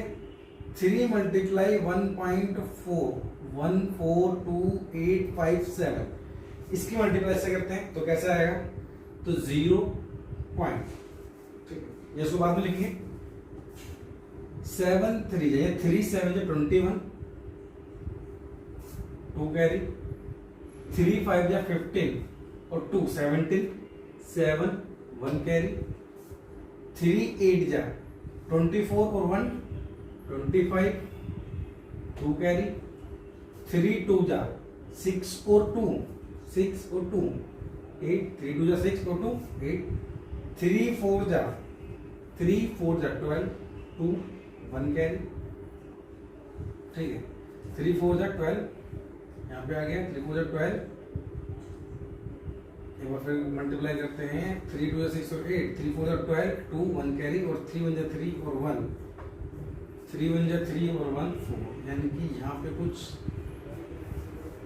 3 मल्टीप्लाई 1.4142857, इसकी मल्टीप्लाई से करते हैं तो कैसे आएगा, तो 0 पॉइंट, ठीक है, ये इसको बाद में लिखेंगे। 7 3 3 7 21, 2 कैरी, 3 5 जा 15 और 2 17 7 1 कैरी, 3 8 जा 24 और 1 25 2 कैरी, 3 2 जा 6 और 2 6 और 2 8, 3 2 जा 6 और 2 8, 3 4 जा 12 2 1 कैरी, ठीक है, 3 4 जा 12, यहाँ पे आ गया 3 4 जा 12, एक बार फिर मल्टीप्लाई करते हैं, 3 2 जा 6 और 8, 3 4 जा 12 2 1 कैरी, और 3 1 जा 3 और 1, 3 1 जा 3 और 1 4, यानी कि यहाँ पे कुछ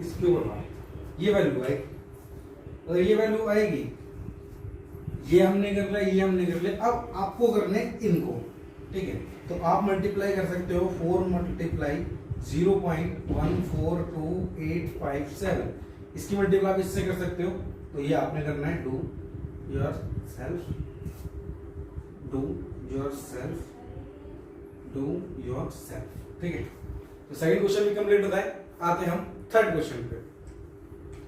इसके ऊपर ये वैल्यू आएगी, अगर ये वैल्यू आएगी, ये हमने कर लिया, ये हमने कर लिया, अब आपको करने इनको, ठीक है, तो आप मल्टीप्लाई कर सकते हो 4 मल्टीप्लाई 0.14287, इसकी मल्टीप्लाई आप इससे कर सकते हो, तो ये आपने करना है डू योर सेल्फ, ठीक है। तो सेकंड क्वेश्चन भी कंप्लीट होता है, आते हैं हम थर्ड क्वेश्चन पे।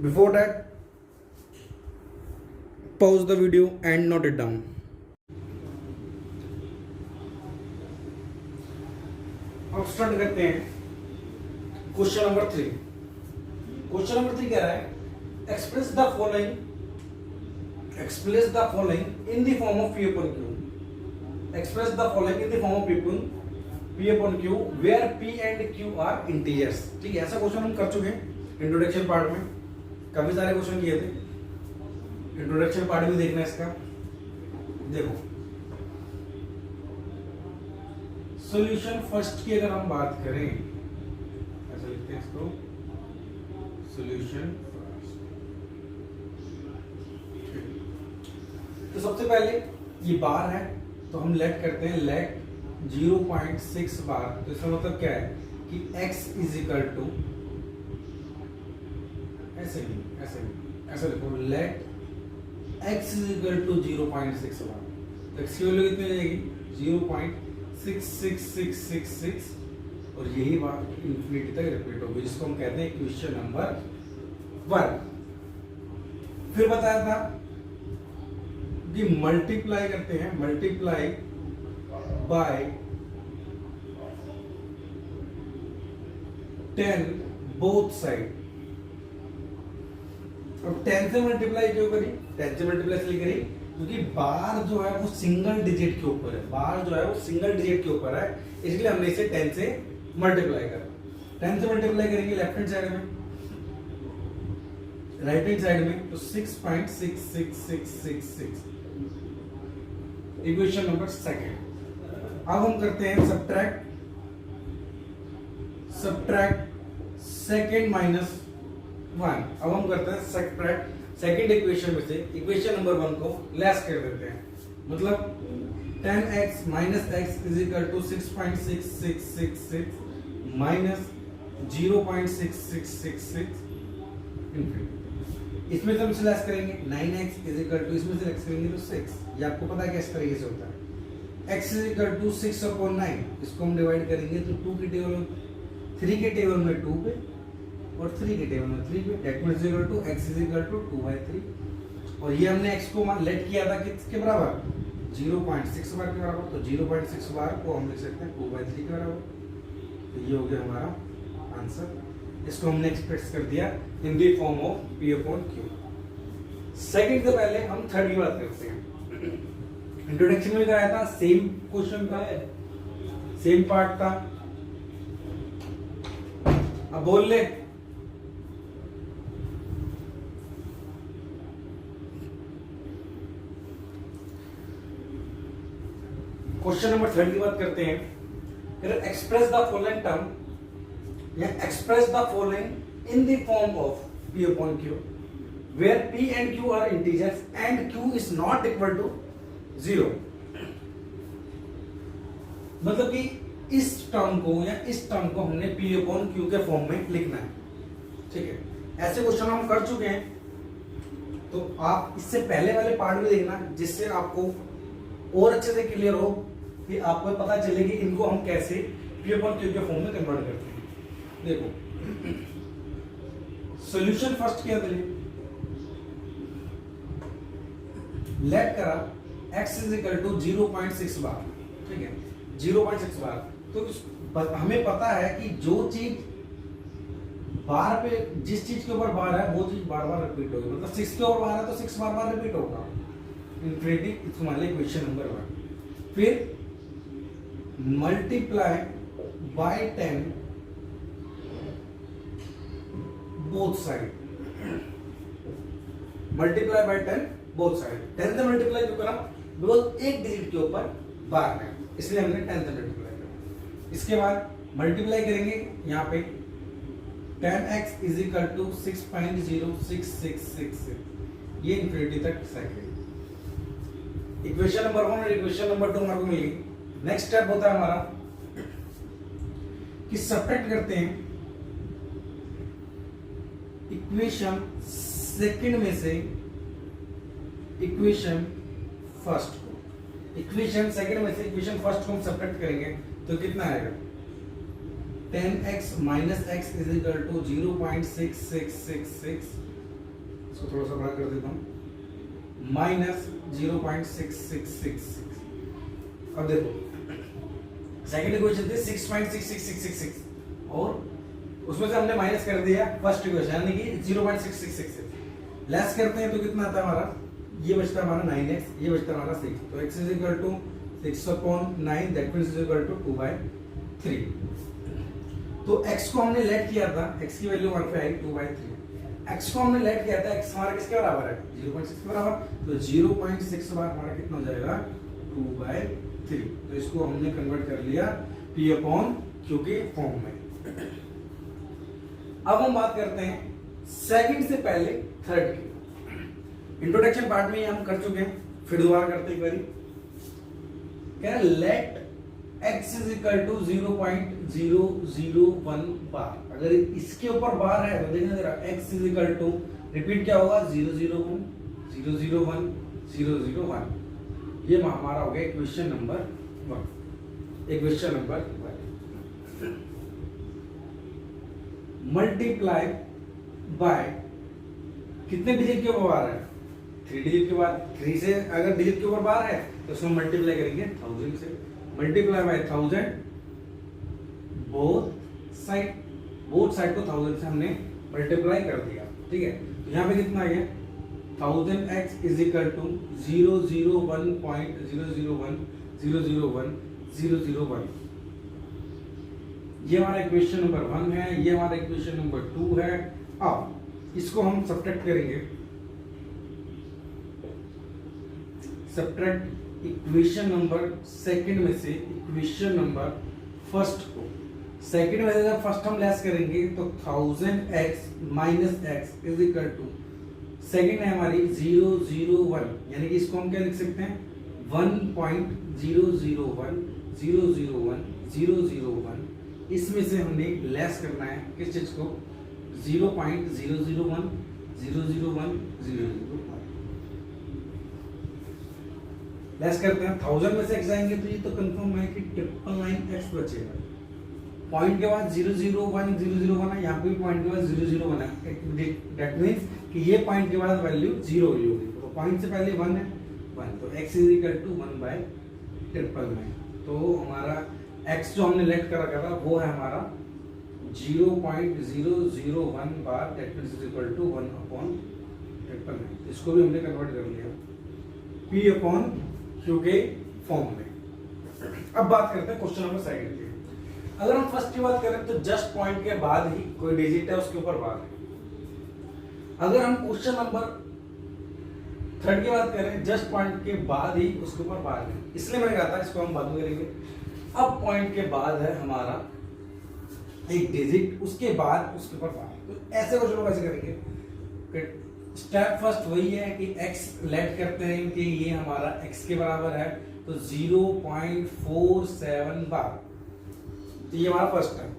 Before that pause the video and note it down. अब स्टार्ट करते हैं क्वेश्चन नंबर 3। क्वेश्चन नंबर 3 कह रहा है express the following in the form of P upon Q, express the following in the form of P upon Q where P and Q are integers, ठीक है, ऐसा question हम कर चुके हैं इंट्रोडक्शन पार्ट में, काफी सारे क्वेश्चन किए थे, इंट्रोडक्शन पार्ट भी देखना इसका। देखो सॉल्यूशन फर्स्ट की अगर हम बात करें, ऐसा लिखते हैं इसको, सॉल्यूशन फर्स्ट, तो सबसे पहले ये बार है तो हम लेट करते हैं लेट 0.6 बार। तो इसका मतलब क्या है कि x इज इक्वल टू ऐसे लिखो let x is equal to 0.6 bar. तो x की वैल्यू कितनी जाएगी 0.66666 और यही बात इंफिनिटी तक रिपीट होगी, जिसको हम कहते हैं इक्वेशन नंबर 1। फिर बताया था कि मल्टीप्लाई करते हैं, मल्टीप्लाई बाय 10 बोथ साइड। अब 10 से मल्टीप्लाई क्यों करी? 10 से मल्टीप्लाई इसलिए करी क्योंकि बार जो है वो सिंगल डिजिट के ऊपर है, बार जो है वो सिंगल डिजिट के ऊपर है, इसलिए हमने इसे 10 से मल्टीप्लाई करा। 10 से मल्टीप्लाई करेंगे लेफ्ट हैंड साइड में, राइट हैंड साइड में, तो 6.66666 इक्वेशन नंबर 2। अब हम करते हैं सब्ट्रैक्ट सेकंड माइनस 1। अब हम करते हैं सब्ट्रैक्ट सेकंड इक्वेशन में से इक्वेशन नंबर 1 को लेस कर देते हैं, मतलब 10x minus x is equal to 6.6666 minus 0.6666 infinity. इसमें से हम लेस करेंगे 9x इज इक्वल टू, इसमें से लेस करेंगे तो 6। ये आपको पता है किस तरीके से होता है। x इज इक्वल टू 6/9, इसको हम डिवाइड करेंगे तो 2 के टेबल में 3 के टेबल में 2 पे और 3 के टेबल में 3 पे, that means equal to x is equal to 2/3। और ये हमने x को लेट किया था किसके बराबर 0.6 बार के बराबर, तो 0.6 बार को हम लिख सकते हैं 2/3 के बराबर। तो ये हो गया हमारा आंसर। इसको हमने एक्सप्रेस कर दिया इन the form of P/Q। Second से पहले हम थर्ड की बात करते हैं। इंट्रोडक्शन में कराया था, सेम क्वेश्चन था, सेम पार्ट था। अब बोल ले क्वेश्चन नंबर 3 की बात करते हैं। एक्सप्रेस द फॉलोइंग टर्म या express the following in the form of P/Q where P and Q are integers and Q is not equal to 0। मतलब कि इस टर्म को या इस टर्म को हमने P/Q के फॉर्म में लिखना है, ठीक है। ऐसे क्वेश्चन हम कर चुके हैं, तो आप इससे पहले वाले पार्ट भी देखना, जिससे आपको और अच्छे से क्लियर हो कि आपको पता चले कि इनको हम कैसे P/Q के फॉर्म में कन्वर्ट करते हैं। देखो सॉल्यूशन फर्स्ट किया था, लेट करा x इज इक्वल टू 0.6 बार, ठीक है 0.6 बार। तो हमें पता है कि जो चीज बार पे, जिस चीज के ऊपर बार है वो चीज बार बार रिपीट होगी, मतलब 6 के ऊपर बार है तो 6 बार बार रिपीट होगा। इनफिनिटी तुम्हारे इक्वेशन नंबर 1। फिर multiply by 10 both side, multiply by 10 both side. 10 से मल्टीप्लाई क्यों करा? बिकॉज एक डिजिट के ऊपर बार है, इसलिए हमने 10 से मल्टीप्लाई करा। इसके बाद मल्टीप्लाई करेंगे यहाँ पे 10x इज इक्वल टू 6.0666, ये इनफिनिटी तक साइकिल। इक्वेशन नंबर 1 और इक्वेशन नंबर 2 हमारे को मिली। नेक्स्ट स्टेप होता है हमारा कि सब्ट्रैक्ट करते हैं इक्वेशन सेकंड में से इक्वेशन फर्स्ट को। इक्वेशन सेकंड में से इक्वेशन फर्स्ट को हम सब्ट्रैक्ट करेंगे तो कितना आएगा 10x minus x is equal to 0.6666, इसको थोड़ा सा बड़ा कर देता हूं, माइनस 0.6666। अब देखो सेकंड इक्वेशन थी 6.66666 और उसमें से हमने माइनस कर दिया फर्स्ट इक्वेशन यानी कि 0.6666। लेस करते हैं तो कितना आता है हमारा, ये बचता है हमारा 9x, ये बचता है हमारा 6। तो x is equal to 6/9, that means is equal to 2/3। तो x को हमने लेट किया था, x की वैल्यू 1 पे आई 2/3। x को हमने लेट किया था, x हमारा किसके बराबर है 0.6 के बराबर, तो 0.6 बार हमारा कितना हो जाएगा 2/3। तो इसको हमने कन्वर्ट कर लिया P/Q के फॉर्म में। अब हम बात करते हैं सेकंड से पहले थर्ड की। इंट्रोडक्शन पार्ट में हम कर चुके हैं, फिर दोबारा करते एक बारी, क्या let x is equal to 0.001 bar. अगर इसके ऊपर बार है तो देखना जरा, x is equal to repeat क्या होगा 001 001 001। ये हमारा हो गया equation number 1। Equation number 1 multiply by कितने डिजिट के ऊपर बार है, 3 डिजिट के बाद, 3 से अगर डिजिट के ऊपर बार है तो उसमें मल्टीप्लाई करेंगे 1000 से, मल्टीप्लाई बाय 1000 बोथ साइड को 1000 से हमने मल्टीप्लाई कर दिया, ठीक है। तो यहाँ पे कितना आ गया 1000x इज इक्वल टू 001.001 ये हमारा इक्वेशन नंबर 1 है, ये हमारा इक्वेशन नंबर 2 है। अब इसको हम सब्ट्रैक्ट करेंगे, सब्ट्रैक्ट इक्वेशन नंबर सेकंड में से इक्वेशन नंबर फर्स्ट को, सेकंड में से जब फर्स्ट हम लेस करेंगे तो 1000x minus x is equal to, second है हमारी 001, यानी कि इसको हम क्या लिख सकते हैं 1.001 इसमें से हमने लेस करना है किस चीज को 0.001 लेस करते हैं। 1000 में से x आएंगे तो ये तो कंफर्म है कि 999x बचेगा। पॉइंट के बाद 001 है, यहाँ पे भी पॉइंट के बाद 001 है, दैट मींस कि ये पॉइंट के बाद वैल्यू 0 हुई होगी, तो पॉइंट से पहले 1 है 1, तो x इज इक्वल टू 1/999। तो हमारा x जो हमने लेट कर रखा था वो है हमारा 0.001 bar, that means is equal to 1/999। इसको भी हमने कन्वर्ट कर लिया P/Q के फॉर्म में। अब बात करते हैं क्वेश्चन नंबर सेकंड की। अगर हम फर्स्ट की बात करें तो जस्ट पॉइंट के बाद ही कोई डिजिट है उसके ऊपर बार है। अगर हम क्वेश्चन नंबर थर्ड की बात करें जस्ट पॉइंट के बाद ही उसके ऊपर बार है, इसलिए मैंने कहा था इसको हम बाद में करेंगे। अब पॉइंट के बाद है हमारा एक डिजिट, उसके बाद उसके ऊपर बार, तो ऐसे क्वेश्चन कैसे करेंगे। स्टेप फर्स्ट वही है कि x लेट करते हैं कि ये हमारा x के बराबर है, तो 0.47 बार, तो ये हमारा फर्स्ट है।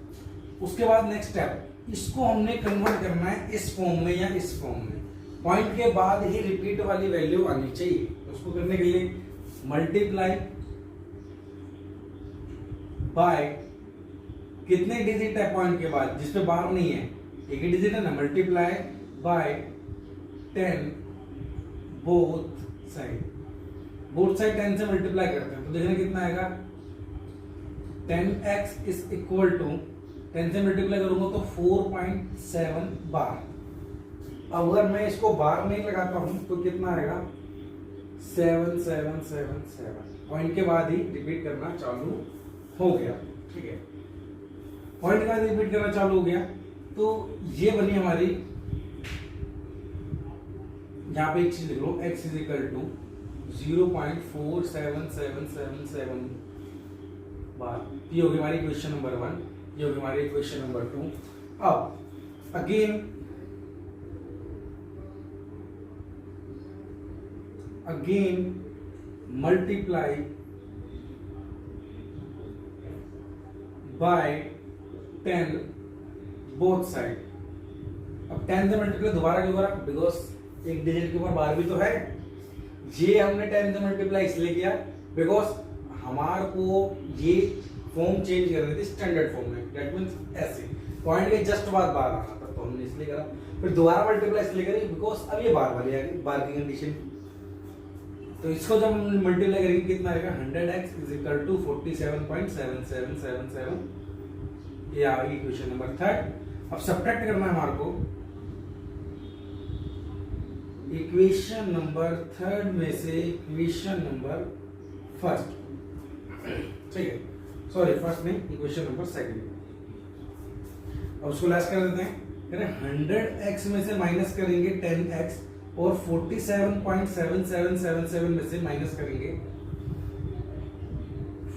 उसके बाद नेक्स्ट स्टेप, इसको हमने कन्वर्ट करना है इस फॉर्म में या इस फॉर्म में, पॉइंट के बाद ही रिपीट वाली वैल्यू आनी चाहिए। तो उसको करने के लिए मल्टीप्लाई बाय कितने डिजिट है पॉइंट के बाद जिसपे बार नहीं है, एक ही डिजिट है ना, मल्टीप्लाई बाय 10 बोथ साइड 10 से मल्टीप्लाई करते हैं तो देखना कितना आएगा 10x इज इक्वल टू 10 से मल्टीप्लाई करूंगा तो 4.7 बार। अगर मैं इसको बार नहीं लगाता हूं तो कितना आएगा 7777, पॉइंट के बाद ही रिपीट करना चालू हो गया, ठीक है। पॉइंट के बाद रिपीट करना चालू हो गया तो ये बनी हमारी, यहाँ पे एक चीज लिख लो, x इज इक्वल टू 0.47777 बार। ये होगी हमारी इक्वेशन नंबर 1, ये होगी हमारी इक्वेशन नंबर 2। अब again multiply by 10 both side. अब 10 से मल्टीप्लाई दोबारा बिकॉज एक डिजिट के ऊपर बार भी तो है, ये हमने 10 से मल्टीप्लाई इसलिए किया बिकॉज हमारे को ये फॉर्म चेंज करनी थी स्टैंडर्ड फॉर्म में, दैट मींस ऐसे पॉइंट के जस्ट बाद बार आना था, तो हमने इसलिए करा। फिर दोबारा मल्टीप्लाई इसलिए करी बिकॉज अब ये बार वाली आ गई, बार की कंडीशन। तो इसको जब हम मल्टीप्लाई करेंगे कितना आएगा 100x इज इक्वल टू 47.7777, ये आ गई इक्वेशन नंबर 3। अब सब्ट्रैक्ट करना है हमारे को इक्वेशन नंबर 3 में से इक्वेशन नंबर फर्स्ट, ठीक है, सॉरी फर्स्ट नहीं, इक्वेशन नंबर सेकंड। अब उसको लेस कर देते हैं, 100x में से माइनस करेंगे 10x और 47.7777 में से माइनस करेंगे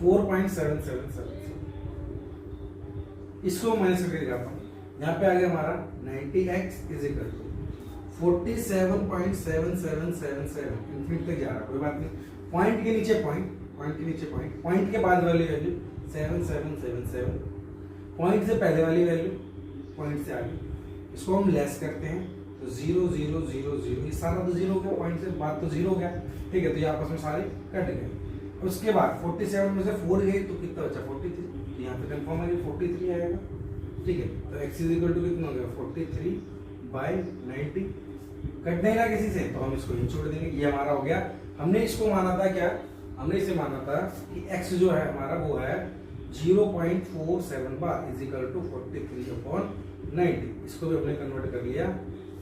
4.7777, इसको माइनस करके दिखाता हूं। यहाँ पे आ गया हमारा 90x is equal to 47.7777 infinity तक जा रहा है, कोई बात नहीं। पॉइंट के नीचे पॉइंट, पॉइंट के नीचे पॉइंट, पॉइंट के बाद वाली वैल्यू 7777, पॉइंट से पहले वाली वैल्यू, पॉइंट से आगे, इसको हम लेस करते हैं तो 0 0 0 0, ये सारा तो 0 हो गया, पॉइंट से बाद तो 0 हो गया, ठीक है। तो ये आपस में सारे कट गए। उसके बाद 47 में से 4 गए तो कितना बचा 43, यहाँ पे कंफर्म है कि 43 आएगा, ठीक है। तो x इज इक्वल टू कितना हो गया 43/90, कट नहीं ना किसी से, तो हम इसको ही छोड़ देंगे। ये हमारा हो गया। हमने इसको माना था क्या, हमने इसे माना था कि x जो है हमारा वो है 0.47 बार इज इक्वल टू 43/90। इसको भी हमने कन्वर्ट कर लिया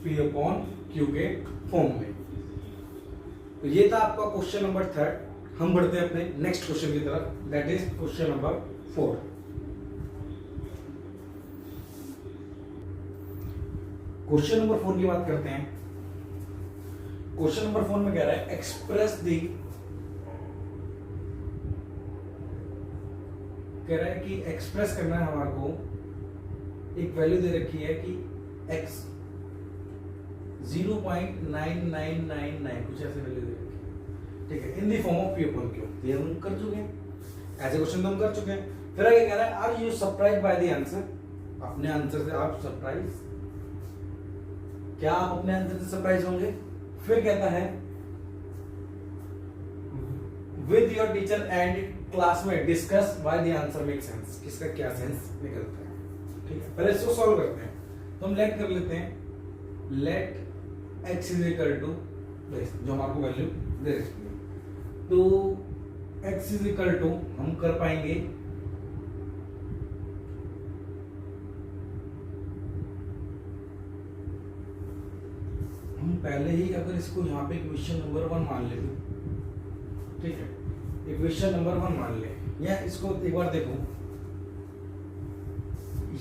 P/Q के फॉर्म में। तो ये था आपका क्वेश्चन नंबर 3। हम बढ़ते हैं अपने नेक्स्ट क्वेश्चन की तरफ, that is question number 4। Question number 4 की बात करते हैं। क्वेश्चन नंबर 4 में कह रहा है एक्सप्रेस दी, कह रहा है कि एक्सप्रेस करना है हमारे को, एक वैल्यू दे रखी है कि x 0.9999 कुछ ऐसे वैल्यू दे रखी है, ठीक है, इन द फॉर्म ऑफ P/Q। ये हम कर चुके हैं, ऐसे क्वेश्चन तो हम कर चुके हैं। फिर आगे कह रहा है are you surprise by the answer, अपने आंसर से आप सरप्राइज, क्या आप अपने आंसर से सरप्राइज होंगे। फिर कहता है with your teacher and classmate discuss why the answer make sense, किसका क्या सेंस निकलता है, ठीक है। पहले इसको सॉल्व करते हैं। तो हम लेट कर लेते हैं, let x is equal to जो हमारे को वैल्यू दे रखी है, तो x इज इक्वल टू हम कर पाएंगे हम पहले ही अगर इसको यहाँ पे इक्वेशन नंबर 1 मान ले, ठीक है, इक्वेशन नंबर 1 मान ले, या इसको एक बार देखो,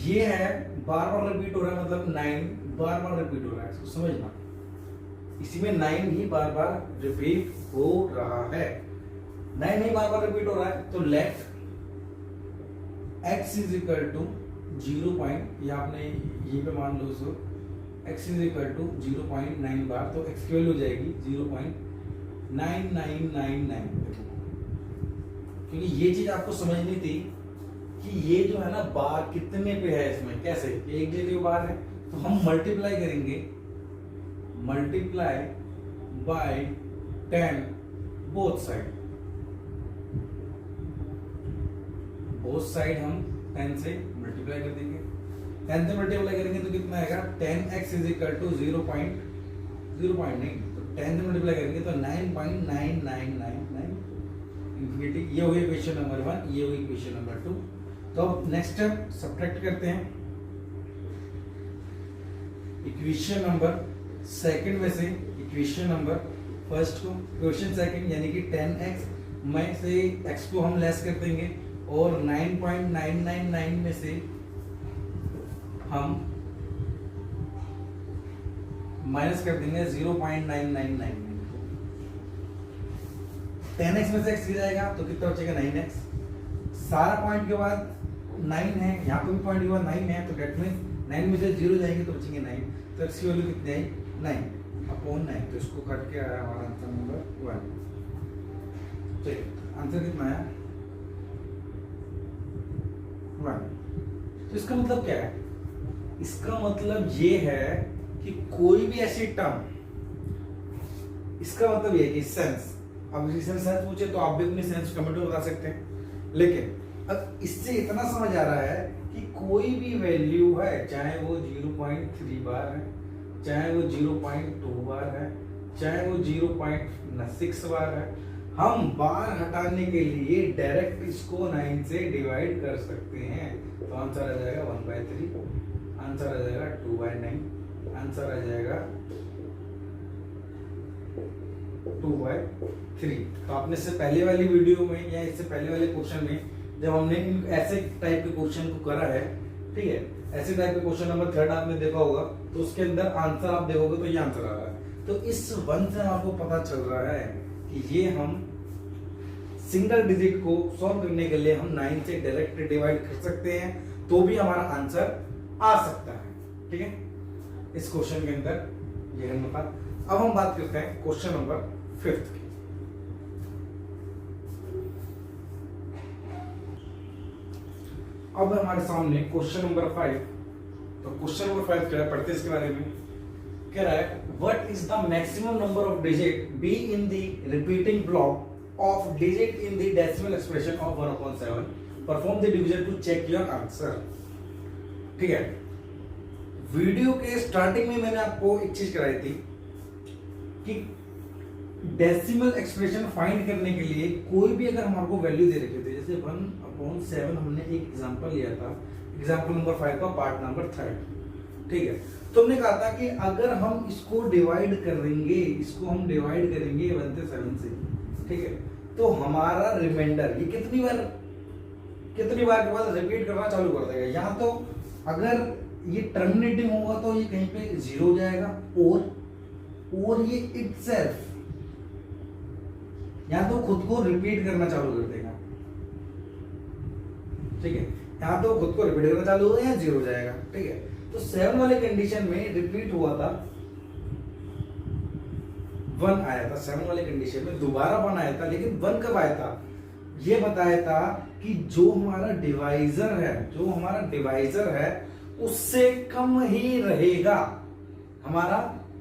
ये है बार बार रिपीट हो रहा है, मतलब 9 बार बार रिपीट हो रहा है, इसको समझना, इसी में 9 ही बार बार रिपीट हो रहा है, 9 ही बार बार रिपीट हो रहा है। तो let x is equal to 0. ये आपने यहीं पे मान लो इसको, x is equal to 0.9 bar, तो x की वैल्यू हो जाएगी 0.9999, क्योंकि ये चीज आपको समझनी थी कि ये जो है ना बार कितने पे है, इसमें कैसे एक जगह बार है, तो हम मल्टीप्लाई करेंगे, multiply by 10 both side, both side हम 10 से मल्टीप्लाई कर देंगे, 10 से मल्टीप्लाई करेंगे तो कितना आएगा 10x इज इक्वल टू 0.9, तो 10 से मल्टीप्लाई करेंगे तो 9.9999 इंफिनिटी। ये हो गई इक्वेशन नंबर 1, ये हो गई इक्वेशन नंबर 2। तो अब नेक्स्ट स्टेप सब्ट्रैक्ट करते हैं इक्वेशन नंबर सेकंड में से इक्वेशन नंबर फर्स्ट को, इक्वेशन सेकंड यानी कि 10x में से x को हम लेस कर देंगे और 9.999 में से हम माइनस कर देंगे 0.999। 10x में से x गिर जाएगा तो कितना बचेगा 9x, सारा पॉइंट के बाद 9 है, यहाँ पे भी पॉइंट के बाद 9 है, तो डेट मींस 9 में से 0 जाएंगे तो बचेंगे 9, तो x की वैल्यू कितनी आई 9/9, तो इसको कट के आया हमारा आंसर नंबर 1। ठीक, आंसर कितना आया 1। तो इसका मतलब क्या है, इसका मतलब ये है कि कोई भी ऐसी टर्म, इसका मतलब ये है कि सेंस, अब इसे सेंस पूछे तो आप भी अपनी सेंस कमेंट में बता सकते हैं, लेकिन अब इससे इतना समझ आ रहा है कि कोई भी वैल्यू है, चाहे वो 0.3 बार है, चाहे वो 0.2 बार है, चाहे वो 0.6 बार है, हम बार हटाने के लिए डायरेक्ट इसको 9 से डिवाइड कर सकते हैं। तो आंसर आ जाएगा 1/3, आंसर आ जाएगा 2/9, आंसर आ जाएगा 2/3। तो आपने इससे पहले वाली वीडियो में या इससे पहले वाले क्वेश्चन में जब हमने ऐसे टाइप के क्वेश्चन को करा है, ठीक है, ऐसे टाइप के क्वेश्चन नंबर 3 आपने देखा होगा, तो उसके अंदर आंसर आप देखोगे तो ये आंसर आ रहा है। तो इस 1 से आपको पता चल रहा है कि ये हम सिंगल डिजिट को सॉल्व करने के लिए हम 9 से डायरेक्ट डिवाइड कर सकते हैं, तो भी हमारा आंसर आ सकता है। ठीक है, इस क्वेश्चन के अंदर ये करना था। अब हम बात करते हैं क्वेश्चन नंबर 5 की। अब हमारे सामने क्वेश्चन नंबर 5। तो क्वेश्चन नंबर 5 क्या है, पढ़ते हैं इसके बारे में। कह रहा है what is the maximum number of digit be in the repeating block of digit in the decimal expression of 1/7, perform the division to check your answer. ठीक है, वीडियो के स्टार्टिंग में मैंने आपको एक चीज कराई थी कि डेसिमल एक्सप्रेशन फाइंड करने के लिए कोई भी अगर हमारे को वैल्यू दे रखी थी, जैसे 1/7 हमने एक एग्जांपल लिया था, एग्जांपल नंबर 5 का पार्ट नंबर 3। ठीक है, तो हमने कहा था कि अगर हम इसको डिवाइड करेंगे, इसको हम डिवाइड करेंगे 1 से 7 से, ठीक है, तो हमारा रिमाइंडर ये कितनी बार के बाद रिपीट करना चालू कर देगा। यहाँ तो अगर ये टर्मिनेटिंग होगा तो ये कहीं पे 0 हो जाएगा, और ये इटसेल्फ या तो खुद को रिपीट करना चालू कर देगा। ठीक है, यहाँ तो खुद को रिपीट करना चालू होगा या 0 हो जाएगा। ठीक है, तो 7 वाले कंडीशन में रिपीट हुआ था 1 आया था, 7 वाले कंडीशन में दोबारा 1 आया था, लेकिन 1 कब आया था ये बताया था कि जो हमारा डिवाइजर है उससे कम ही रहेगा। हमारा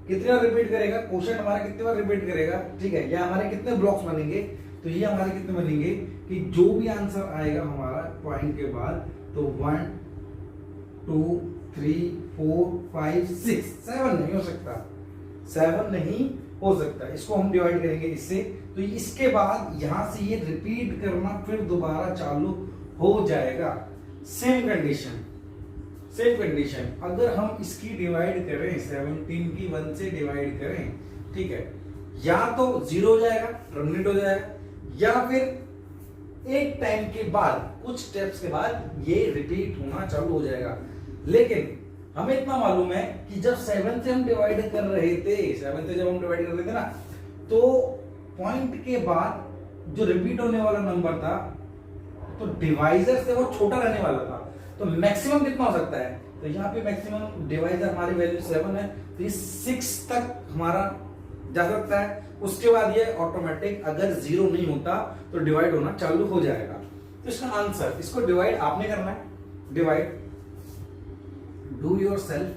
कितने बार रिपीट करेगा, क्वेश्चन हमारा कितने बार रिपीट करेगा। ठीक है, या हमारे कितने ब्लॉक्स बनेंगे, तो ये हमारे कितने बनेंगे कि जो भी आंसर आएगा हमारा पॉइंट के बाद, तो 1 2 3 4 5 6 7 नहीं हो सकता, 7 नहीं हो सकता। इसको हम डिवाइड करेंगे इससे, तो इसके बाद यहां से ये रिपीट करना फिर दोबारा चालू हो जाएगा। सेम कंडीशन अगर हम इसकी डिवाइड करें, 17 की 1 से डिवाइड करें, ठीक है, या तो 0 हो जाएगा, टर्मिनेट हो जाएगा, या फिर एक टाइम के बाद, कुछ स्टेप्स के बाद ये रिपीट होना चालू हो जाएगा। लेकिन हमें इतना मालूम है कि जब 7 से हम डिवाइड कर रहे थे ना, तो पॉइंट के बाद जो रिपीट होने वाला नंबर था, तो डिवाइजर से वो छोटा रहने वाला था। तो मैक्सिमम कितना हो सकता है, तो यहाँ पे मैक्सिमम डिवाइजर हमारी वैल्यू 7 है, तो ये 6 तक हमारा जा सकता है। उसके बाद ये ऑटोमेटिक अगर 0 नहीं होता तो डिवाइड होना चालू हो जाएगा। तो इसका आंसर, इसको डिवाइड आपने करना है, डिवाइड डू योर सेल्फ।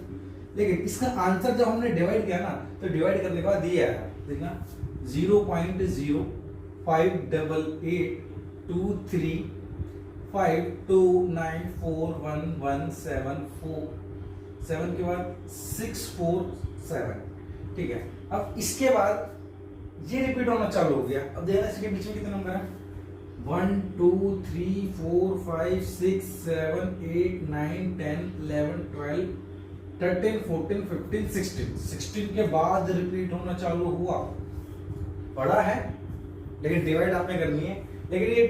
लेकिन इसका आंसर जब हमने डिवाइड किया ना, तो डिवाइड करने के बाद ये आया, देखना 0.058823511747 के बाद 647। ठीक है, अब इसके बाद ये रिपीट होना चालू हो गया। अब देखना इसके बीच में कितने नंबर है, 1 2 3 4 5 6 7 8 9 10 11 12 13 14 15 16 के बाद रिपीट होना चालू हुआ। बड़ा है लेकिन डिवाइड आपने करनी है, लेकिन ये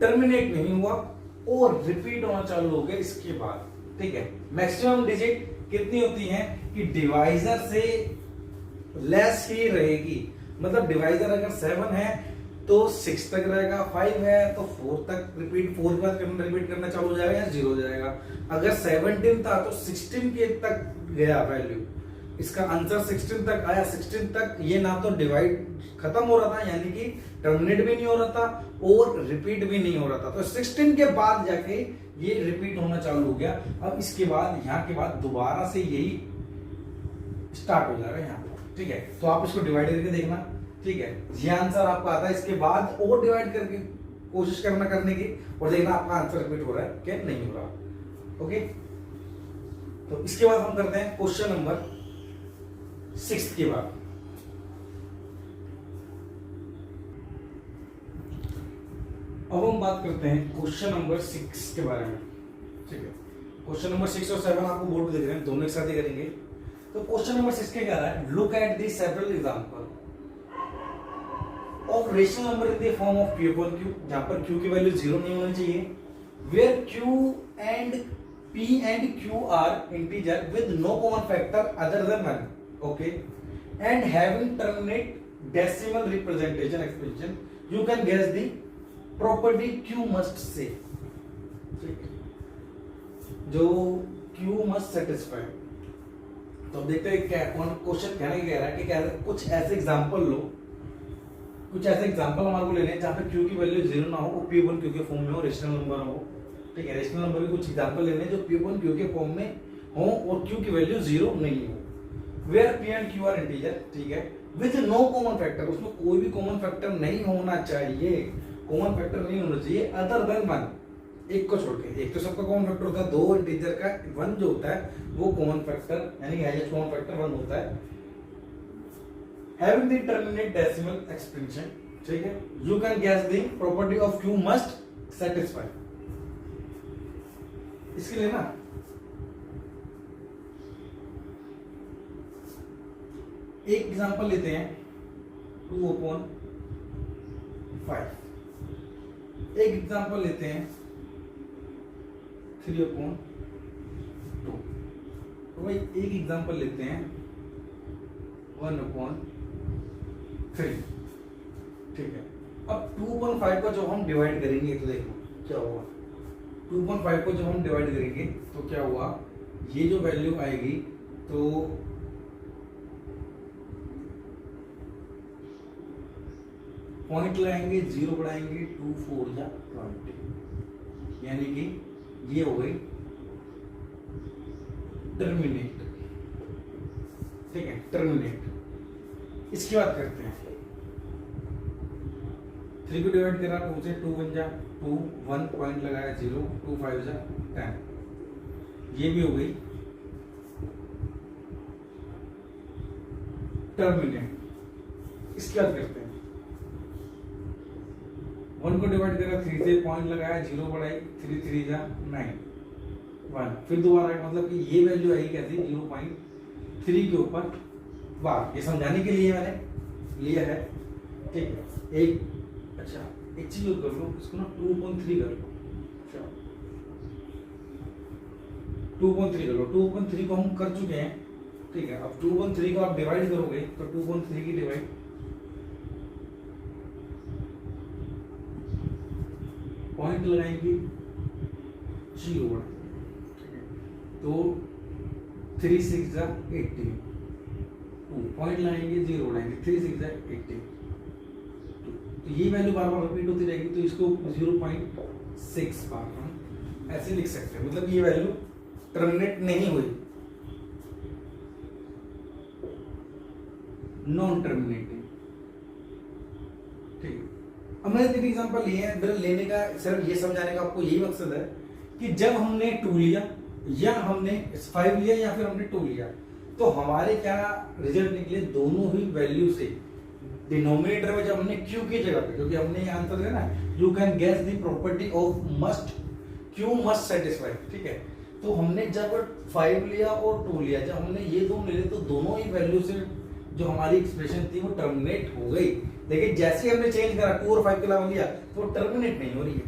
टर्मिनेट नहीं हुआ और रिपीट होना चालू हो गया इसके बाद। ठीक है, मैक्सिमम डिजिट कितनी होती है कि डिवाइजर से लेस ही रहेगी। मतलब डिवाइजर अगर 7 है तो 6 तक रहेगा, 5 है तो 4 तक रिपीट, 4 के बाद रिपीट करना चालू हो जाएगा या 0 हो जाएगा। अगर 17 था तो 16 के तक गया वैल्यू, इसका आंसर 16 तक आया। 16 तक ये ना तो डिवाइड खत्म हो रहा था, यानी कि टर्मिनेट भी नहीं हो रहा था और रिपीट भी नहीं हो रहा था, तो 16 के बाद जाके ये रिपीट होना चालू हो गया। अब इसके बाद यहाँ के बाद दोबारा से यही स्टार्ट हो जाएगा यहाँ पे। ठीक है, तो आप इसको डिवाइड करके देखना। ठीक है, ये आंसर आपका आता है, इसके बाद और डिवाइड करके कोशिश करना करने की, और देखना आपका आंसर रिपीट हो रहा है क्या नहीं हो रहा। ओके, तो इसके बाद हम करते हैं क्वेश्चन नंबर 6 के बाद। अब हम बात करते हैं क्वेश्चन नंबर 6 के बारे में। ठीक है, क्वेश्चन नंबर 6 और 7 आपको बोर्ड पे दिख रहे हैं, दोनों एक साथ ही करेंगे। तो क्वेश्चन नंबर 6 के क्या रहा है, look at the several example of rational number in the form of Q upon Q, जहां पर Q की वैल्यू 0 नहीं होनी चाहिए, where Q and P and Q are integer with no common factor other than 1, okay, and having terminate decimal representation expression, you can guess the property Q must say। जो Q must satisfy, तो अब देखते हैं क्या question कहने कह रहा है कि क्या कुछ ऐसे एग्जांपल लो, कुछ ऐसे एग्जांपल हमारे को लेने हैं जहाँ पे क्यू की वैल्यू 0 ना हो और P1 क्यू के फॉर्म में हो, रेशनल नंबर हो। ठीक है, रेशनल नंबर के कुछ एग्जांपल लेने हैं जो P1 क्यू के फॉर्म में हो और क्यू की वैल्यू 0 नहीं हो। Where P and Q are integer, ठीक है, विद नो कॉमन फैक्टर, उसमें कोई भी कॉमन फैक्टर नहीं होना चाहिए, कॉमन फैक्टर नहीं होना चाहिए अदर देन 1, एक को छोड़ के। एक तो सबका कॉमन फैक्टर होता है 2 इंटीजर का, 1 जो होता है वो कॉमन फैक्टर यानी हाईएस्ट कॉमन फैक्टर 1 होता है। Having the terminate decimal expansion, ठीक है, you can gas the property of Q must satisfy. इसके लिए ना एक एग्जांपल लेते हैं 2/5, एक एग्जांपल लेते हैं 3/2। तो भाई एक एग्जांपल लेते हैं 1/3, ठीक है। अब 2/5 को जब हम डिवाइड करेंगे तो देखो क्या होगा, 2/5 को जब हम डिवाइड करेंगे तो क्या हुआ, ये जो वैल्यू आएगी तो पॉइंट लगाएंगे, 0 बढ़ाएंगे, 2 4 या 20, यानी कि ये हो गई टर्मिनेट। ठीक है, टर्मिनेट। इसकी बात करते हैं, 3 को डिवाइड करा 2 से, 2 बन जा 2, 1 पॉइंट लगाया 0, 2 5 जा 10, ये भी हो गई टर्मिनेट। इसकी बात करते हैं, 1 को डिवाइड करा 3 से, पॉइंट लगाया 0 बढ़ाई 3 3 जा 9, 1, फिर दोबारा मतलब कि ये वैल्यू आई कैसी 0.3 के ऊपर बार, ये समझाने के लिए मैंने लिया है। ठीक है, एक अच्छा एक चीज और कर लो, इसको ना 2.3 कर लो, अच्छा 2.3 कर लो, 2.3 को हम कर चुके हैं। ठीक है, अब 2.3 को आप डिवाइड करोगे तो 2.3 की डिवाइड पॉइंट लगाएंगे 0, तो 3 6 जा 18, पॉइंट लगाएंगे 0 बढ़ाएंगे 3 6 जा 18, तो ये वैल्यू बार बार रिपीट होती रहेगी, तो इसको 0.6 बार हम ऐसे लिख सकते हैं, मतलब ये वैल्यू टर्मिनेट नहीं हुई, नॉन टर्मिनेटिंग। ठीक है, अब मैंने 3 एग्जांपल लिए हैं, मेरा लेने का सिर्फ ये समझाने का आपको यही मकसद है कि जब हमने 2 लिया या हमने 5 लिया या फिर हमने 2 लिया, तो हमारे क्या रिजल्ट निकले, दोनों ही वैल्यू से डिनोमिनेटर में जब हमने Q की जगह पे, क्योंकि हमने आंसर दिया ना, you can guess the property of must Q must satisfy. ठीक है, तो हमने जब 5 लिया और 2 लिया, जब हमने ये दोनों ले लिए तो दोनों ही वैल्यू से जो हमारी एक्सप्रेशन थी वो टर्मिनेट हो गई। लेकिन जैसे ही हमने चेंज करा 2 और 5 के अलावा लिया तो टर्मिनेट नहीं हो रही है।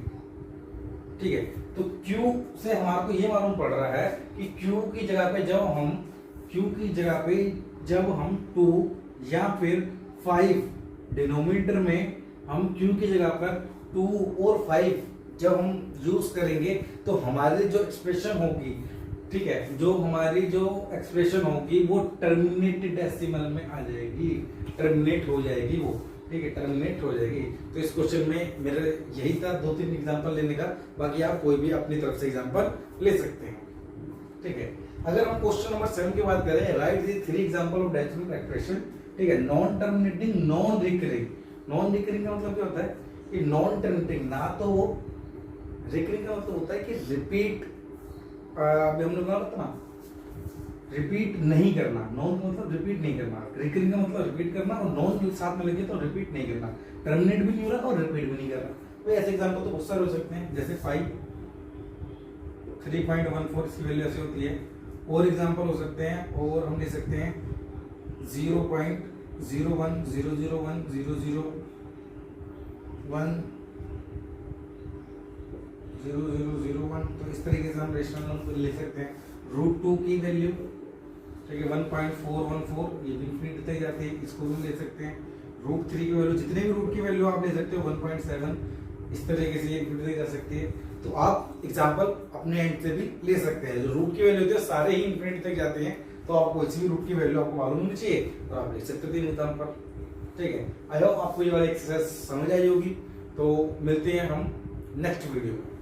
ठीक है, तो Q से हमारे को ये मालूम पड़ रहा है कि Q की जगह पे जब हम 2 या फिर 5 डिनोमिनेटर में हम Q की जगह पर 2 और 5 जब हम यूज करेंगे तो हमारी जो एक्सप्रेशन होगी, ठीक है, जो हमारी जो एक्सप्रेशन होगी वो टर्मिनेटेड डेसिमल में आ जाएगी, टर्मिनेट हो जाएगी वो। ठीक है, टर्मिनेट हो जाएगी। तो इस क्वेश्चन में मेरा यही था 2-3 एग्जांपल लेने का, बाकी आप कोई भी अपनी तरफ से एग्जांपल ले सकते हैं। ठीक है, अगर हम क्वेश्चन नंबर 7 की बात करें, right the 3 example of decimal expression. ठीक है, non terminating, non recurring. Non recurring का मतलब क्या होता है कि नॉन टर्मिनेटिंग ना तो वो, रिकरिंग का मतलब होता है कि रिपीट, अभी हमने बोला था ना, रिपीट नहीं करना। नॉन का मतलब रिपीट नहीं करना, रिकरिंग का मतलब रिपीट करना, और नॉन साथ में लगे तो रिपीट नहीं करना, टर्मिनेट भी नहीं हो रहा और रिपीट भी नहीं कर रहा। तो ऐसे एग्जांपल तो बहुत सारे हो सकते हैं, जैसे 5 3.14 इसकी वैल्यू ऐसे होती है। और एग्जांपल हो सकते हैं, और हम ले सकते हैं 0.01 001 001 0001, तो इस तरीके से हम रेशनल नंबर ले सकते हैं। √2 की वैल्यू, ठीक है, 1.414, ये भी इंफिनिटी तक जाती है, इसको भी ले सकते हैं। √3 की वैल्यू, जितने भी रूट की वैल्यू आप ले सकते हो 1.7, इस तरीके से ये इंफिनिटी जा सकती है। तो आप एग्जांपल अपने एंड से भी ले सकते हैं। जो रूट की वैल्यू होती है सारे ही इंफिनिटी तक जाते हैं, तो आपको किसी भी रूट की वैल्यू आपको मालूम होनी चाहिए और आप लिख सकते थे मुकाम पर। ठीक है, आई होप आपको ये वाली एक्सरसाइज समझ आई होगी। तो मिलते हैं हम नेक्स्ट वीडियो में।